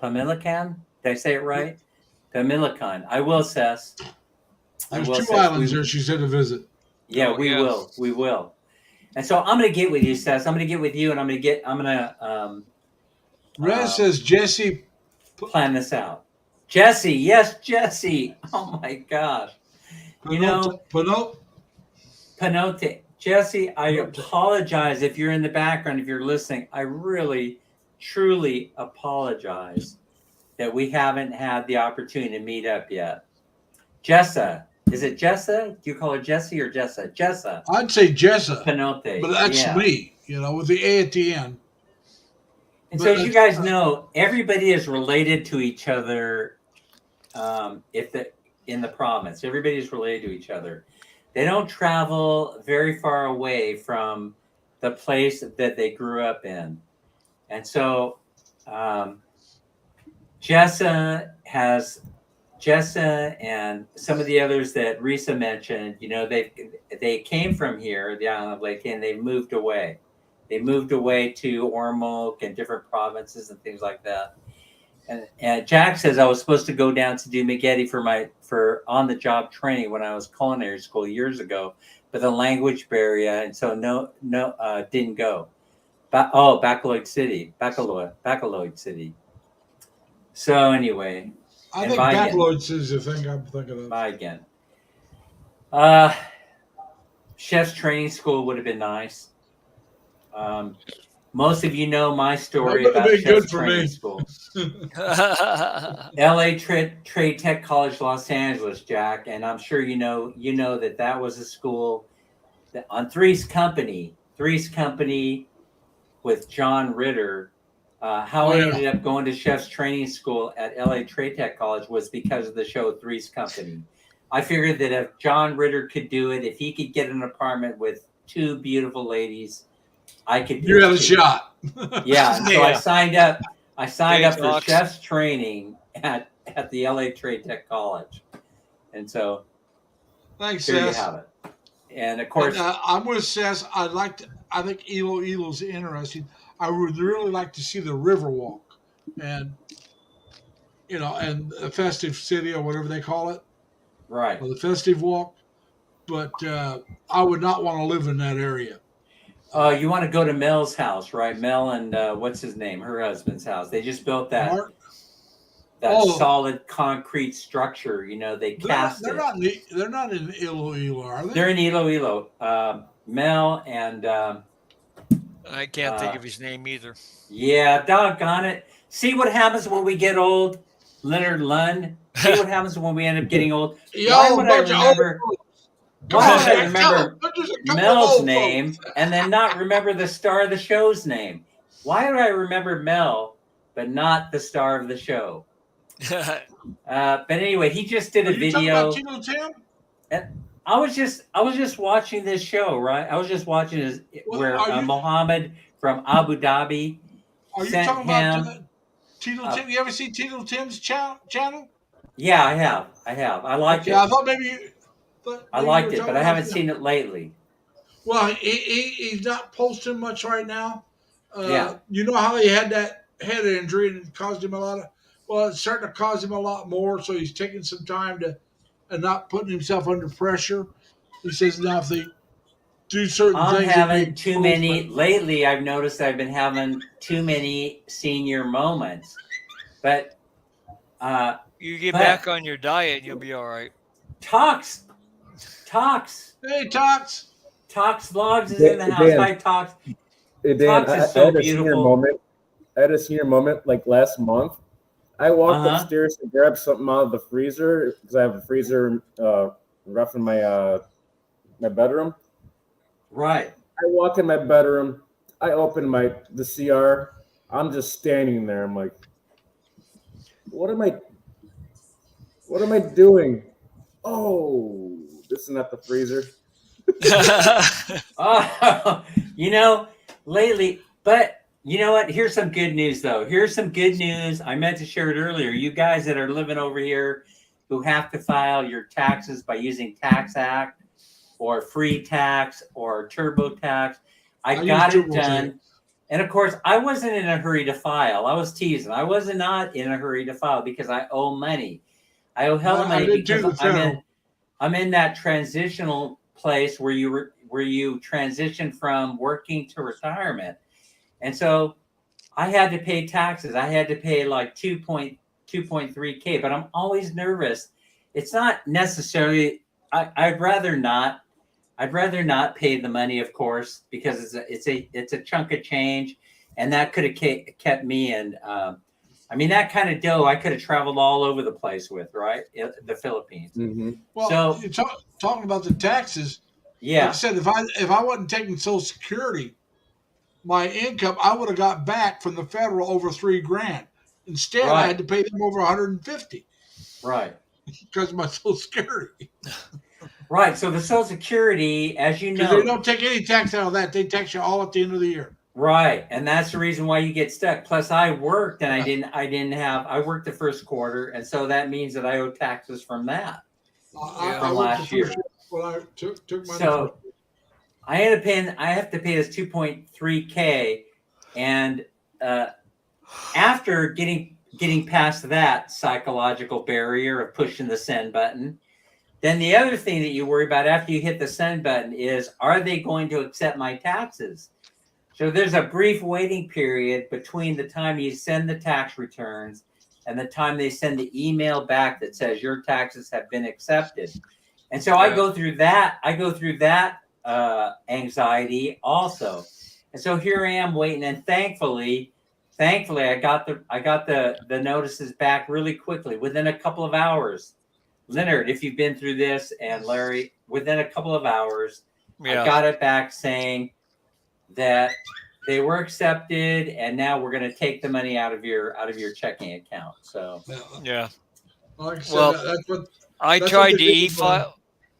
Pamilican? Did I say it right? Pamilican. I will, Sess. There's two islands there she said to visit. Yeah, we will. And so I'm going to get with you, Sess. I'm going to get with you, and Rez says Jesse plan this out. Jesse, yes, Jesse. Oh my gosh. Panote. Jesse, I apologize if you're in the background, if you're listening. I really, truly apologize that we haven't had the opportunity to meet up yet. Jessa. Is it Jessa? Do you call her Jessie or Jessa? Jessa. I'd say Jessa. Panote. But that's me, with the A at the end. And so, as you guys know, everybody is related to each other. In the province, everybody is related to each other. They don't travel very far away from the place that they grew up in, and so Jessa and some of the others that Risa mentioned. They came from here, the island of Leyte, and they moved away. They moved away to Ormoc and different provinces and things like that. And Jack says I was supposed to go down to Dumaguete for on-the-job training when I was culinary school years ago, but the language barrier, and so didn't go. Baccaloid City. So anyway, I think Baccaloid is the thing I'm thinking of. Bye again. Chef's training school would have been nice. Most of you know my story about Chef's training school. LA Trade Tech College, Los Angeles, Jack, and I'm sure you know that was a school that on Three's Company with John Ritter. How I ended up going to Chef's training school at LA Trade Tech College was because of the show Three's Company. I figured that if John Ritter could do it, if he could get an apartment with two beautiful ladies, I could do it. You had a shot. Yeah. So I signed up. For chef's training at the LA Trade Tech College. And so thanks, there Seth. you have it. And of course, I'm with Seth. I think Iloilo's interesting. I would really like to see the Riverwalk and the Festive City or whatever they call it. Right. Or the Festive Walk. But I would not want to live in that area. You want to go to Mel's house, right? Mel and what's his name? Her husband's house. They just built that solid concrete structure. They cast they're it. They're not in Iloilo, are they? They're in Iloilo. Mel and I can't think of his name either. Yeah, doggone it. See what happens when we get old, Leonard Lund? See what happens when we end up getting old. Why Y'all a would I bunch of old remember? folks. Come Why on, would I Jack, tell remember them. They're just a couple of Mel's old name folks. and then not remember the star of the show's name? Why do I remember Mel but not the star of the show? But anyway, he just did Are a you talking about video. Tito Tim? I was just watching this show, right? I was just watching his, Well, where are you Mohammed from Abu Dhabi are you sent talking about him. Tito Tim? You ever see Tito Tim's channel? Yeah, I have. I like Okay, I it. thought I maybe you were liked it, talking but I about haven't seen it lately. Well, he's not posting much right now. Yeah. You know how he had that head injury and it caused him a lot of. Well, it's starting to cause him a lot more. So he's taking some time to and not putting himself under pressure. He says now if they do certain I'm things, it may having too improve. many lately. I've noticed I've been having too many senior moments, but You get but back on your diet, you'll be all right. Tox Hey, Tots. Vlogs is in the house. Dan, Hi Tox. hey, Dan, Tox is I so had a senior beautiful. moment. I had a senior moment like last month. I walked upstairs to grab something out of the freezer because I have a freezer rough in my my bedroom. Right. I walk in my bedroom. I open the CR. I'm just standing there. I'm like, what am I doing? Oh, this is not the freezer. Oh, lately, but you know what? Here's some good news, though. Here's some good news. I meant to share it earlier. You guys that are living over here who have to file your taxes by using Tax Act or Free Tax or TurboTax, I got it done. And of course, I wasn't in a hurry to file. I was teasing. I was not in a hurry to file because I owe money. I owe hella money because I'm in that transitional place where you transition from working to retirement, and so I had to pay taxes. I had to pay like 2.3K, but I'm always nervous. It's not necessarily. I'd rather not. I'd rather not pay the money, of course, because it's a chunk of change, and that could have kept me in. I mean, that kind of dough I could have traveled all over the place with, right? The Philippines. Mm-hmm. Well, So you're talking about the taxes. yeah, Like I said, if I wasn't taking Social Security, my income I would have got back from the federal over $3,000. Instead, I right, had to pay them over 150 right. because of my Social Security. Right. So the Social Security, as you Because they know, don't take any tax out of that. They tax you all at the end of the year. right, and that's the reason why you get stuck. Plus, I worked and I worked the first quarter, and so that means that I owe taxes from that I from worked last the year. first year when I took my So I ended up paying. I have to pay this 2.3K, and after getting past that psychological barrier of pushing the send button. Then the other thing that you worry about after you hit the send button is, are they going to accept my taxes? So there's a brief waiting period between the time you send the tax returns and the time they send the email back that says your taxes have been accepted. And so I go through that. Anxiety also. And so here I am waiting, and thankfully I got the notices back really quickly within a couple of hours. Leonard, if you've been through this, and Larry, within a couple of hours, I got it back saying that they were accepted, and now we're going to take the money out of your checking account. So Yeah. like I said, Well, that's what I that's tried what to they do. e-file.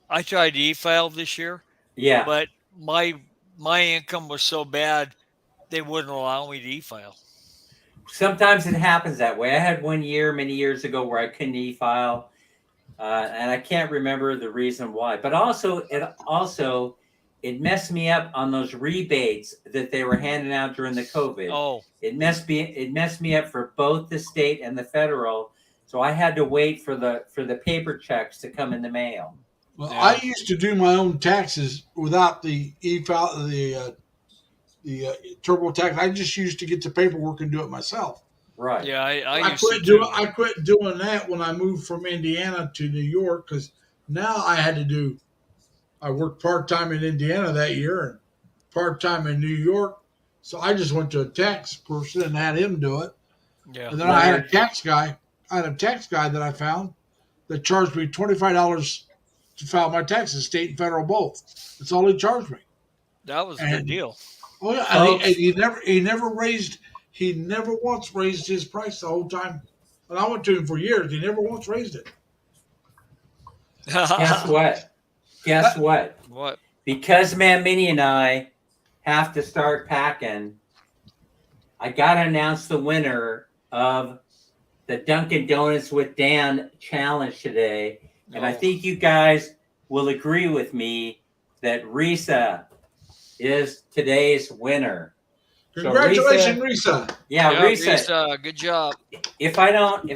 I tried to e-file this year, yeah, but my income was so bad they wouldn't allow me to e-file. sometimes it happens that way. I had one year many years ago where I couldn't e-file, and I can't remember the reason why. But it messed me up on those rebates that they were handing out during the COVID. Oh, It messed me up for both the state and the federal. So I had to wait for the paper checks to come in the mail. Well, Yeah. I used to do my own taxes without the e-file, the TurboTax. I just used to get the paperwork and do it myself. Right. yeah, I I used to quit too. doing I quit doing that when I moved from Indiana to New York because now I had to do. I worked part time in Indiana that year and part time in New York, so I just went to a tax person and had him do it. Yeah. And then I had a Leonard. tax guy. I had a tax guy that I found. that charged me $25 to file my taxes, state and federal both. That's all he charged me. That was a good deal. Oh yeah, Folks. and he never once raised his price the whole time. And I went to him for years. He never once raised it. Guess what? Guess what? What? Because Man Mini and I have to start packing, I got to announce the winner of the Dunkin' Donuts with Dan challenge today. And I think you guys will agree with me that Risa is today's winner. Congratulations, Risa. Yeah, Risa. Risa, good job. If I don't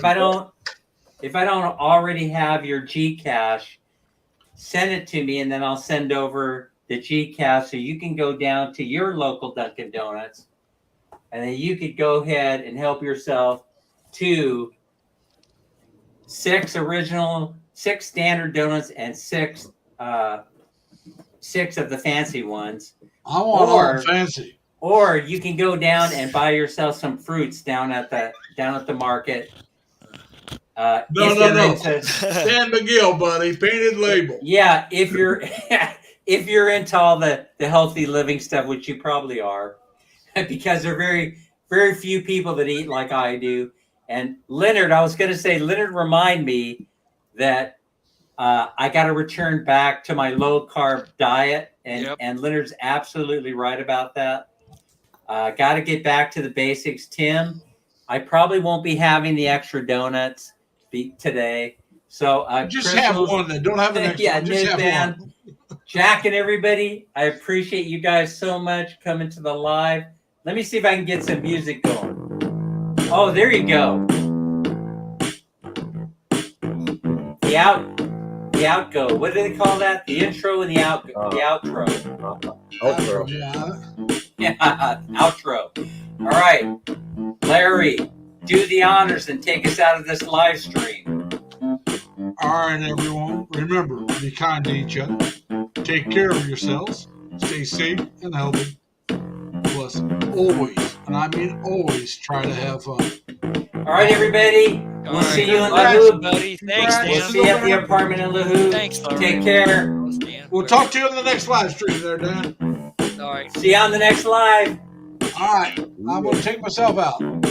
already have your Gcash, send it to me, and then I'll send over the Gcash so you can go down to your local Dunkin' Donuts, and then you could go ahead and help yourself to 6 standard donuts and 6 of the fancy ones. I want all fancy. Or you can go down and buy yourself some fruits down at the market. No. Dan McGill, buddy, painted label. Yeah, if you're if you're into all the healthy living stuff, which you probably are, because there are very, very few people that eat like I do. And Leonard, I was going to say, Leonard, remind me that I got to return back to my low carb diet, and Leonard's absolutely right about that. Got to get back to the basics. Tim, I probably won't be having the extra donuts today. So just have one then. Don't have an extra. Yeah, just have one. Jack and everybody, I appreciate you guys so much coming to the live. Let me see if I can get some music going. Oh, there you go. The outgo. What do they call that? The intro and the outro. Outro. Yeah, outro. All right, Larry, do the honors and take us out of this live stream. All right, everyone. Remember, be kind to each other. Take care of yourselves. Stay safe and healthy. Plus, always, and I mean always, try to have fun. All right, everybody. We'll see you in Thanks, LaHoop. buddy. Thanks, Dan. We'll see you at the apartment in LaHoop. Thanks, Larry. Take care. We'll talk to you on the next live stream there, Dan. All right. See you on the next live. All right. I'm going to take myself out.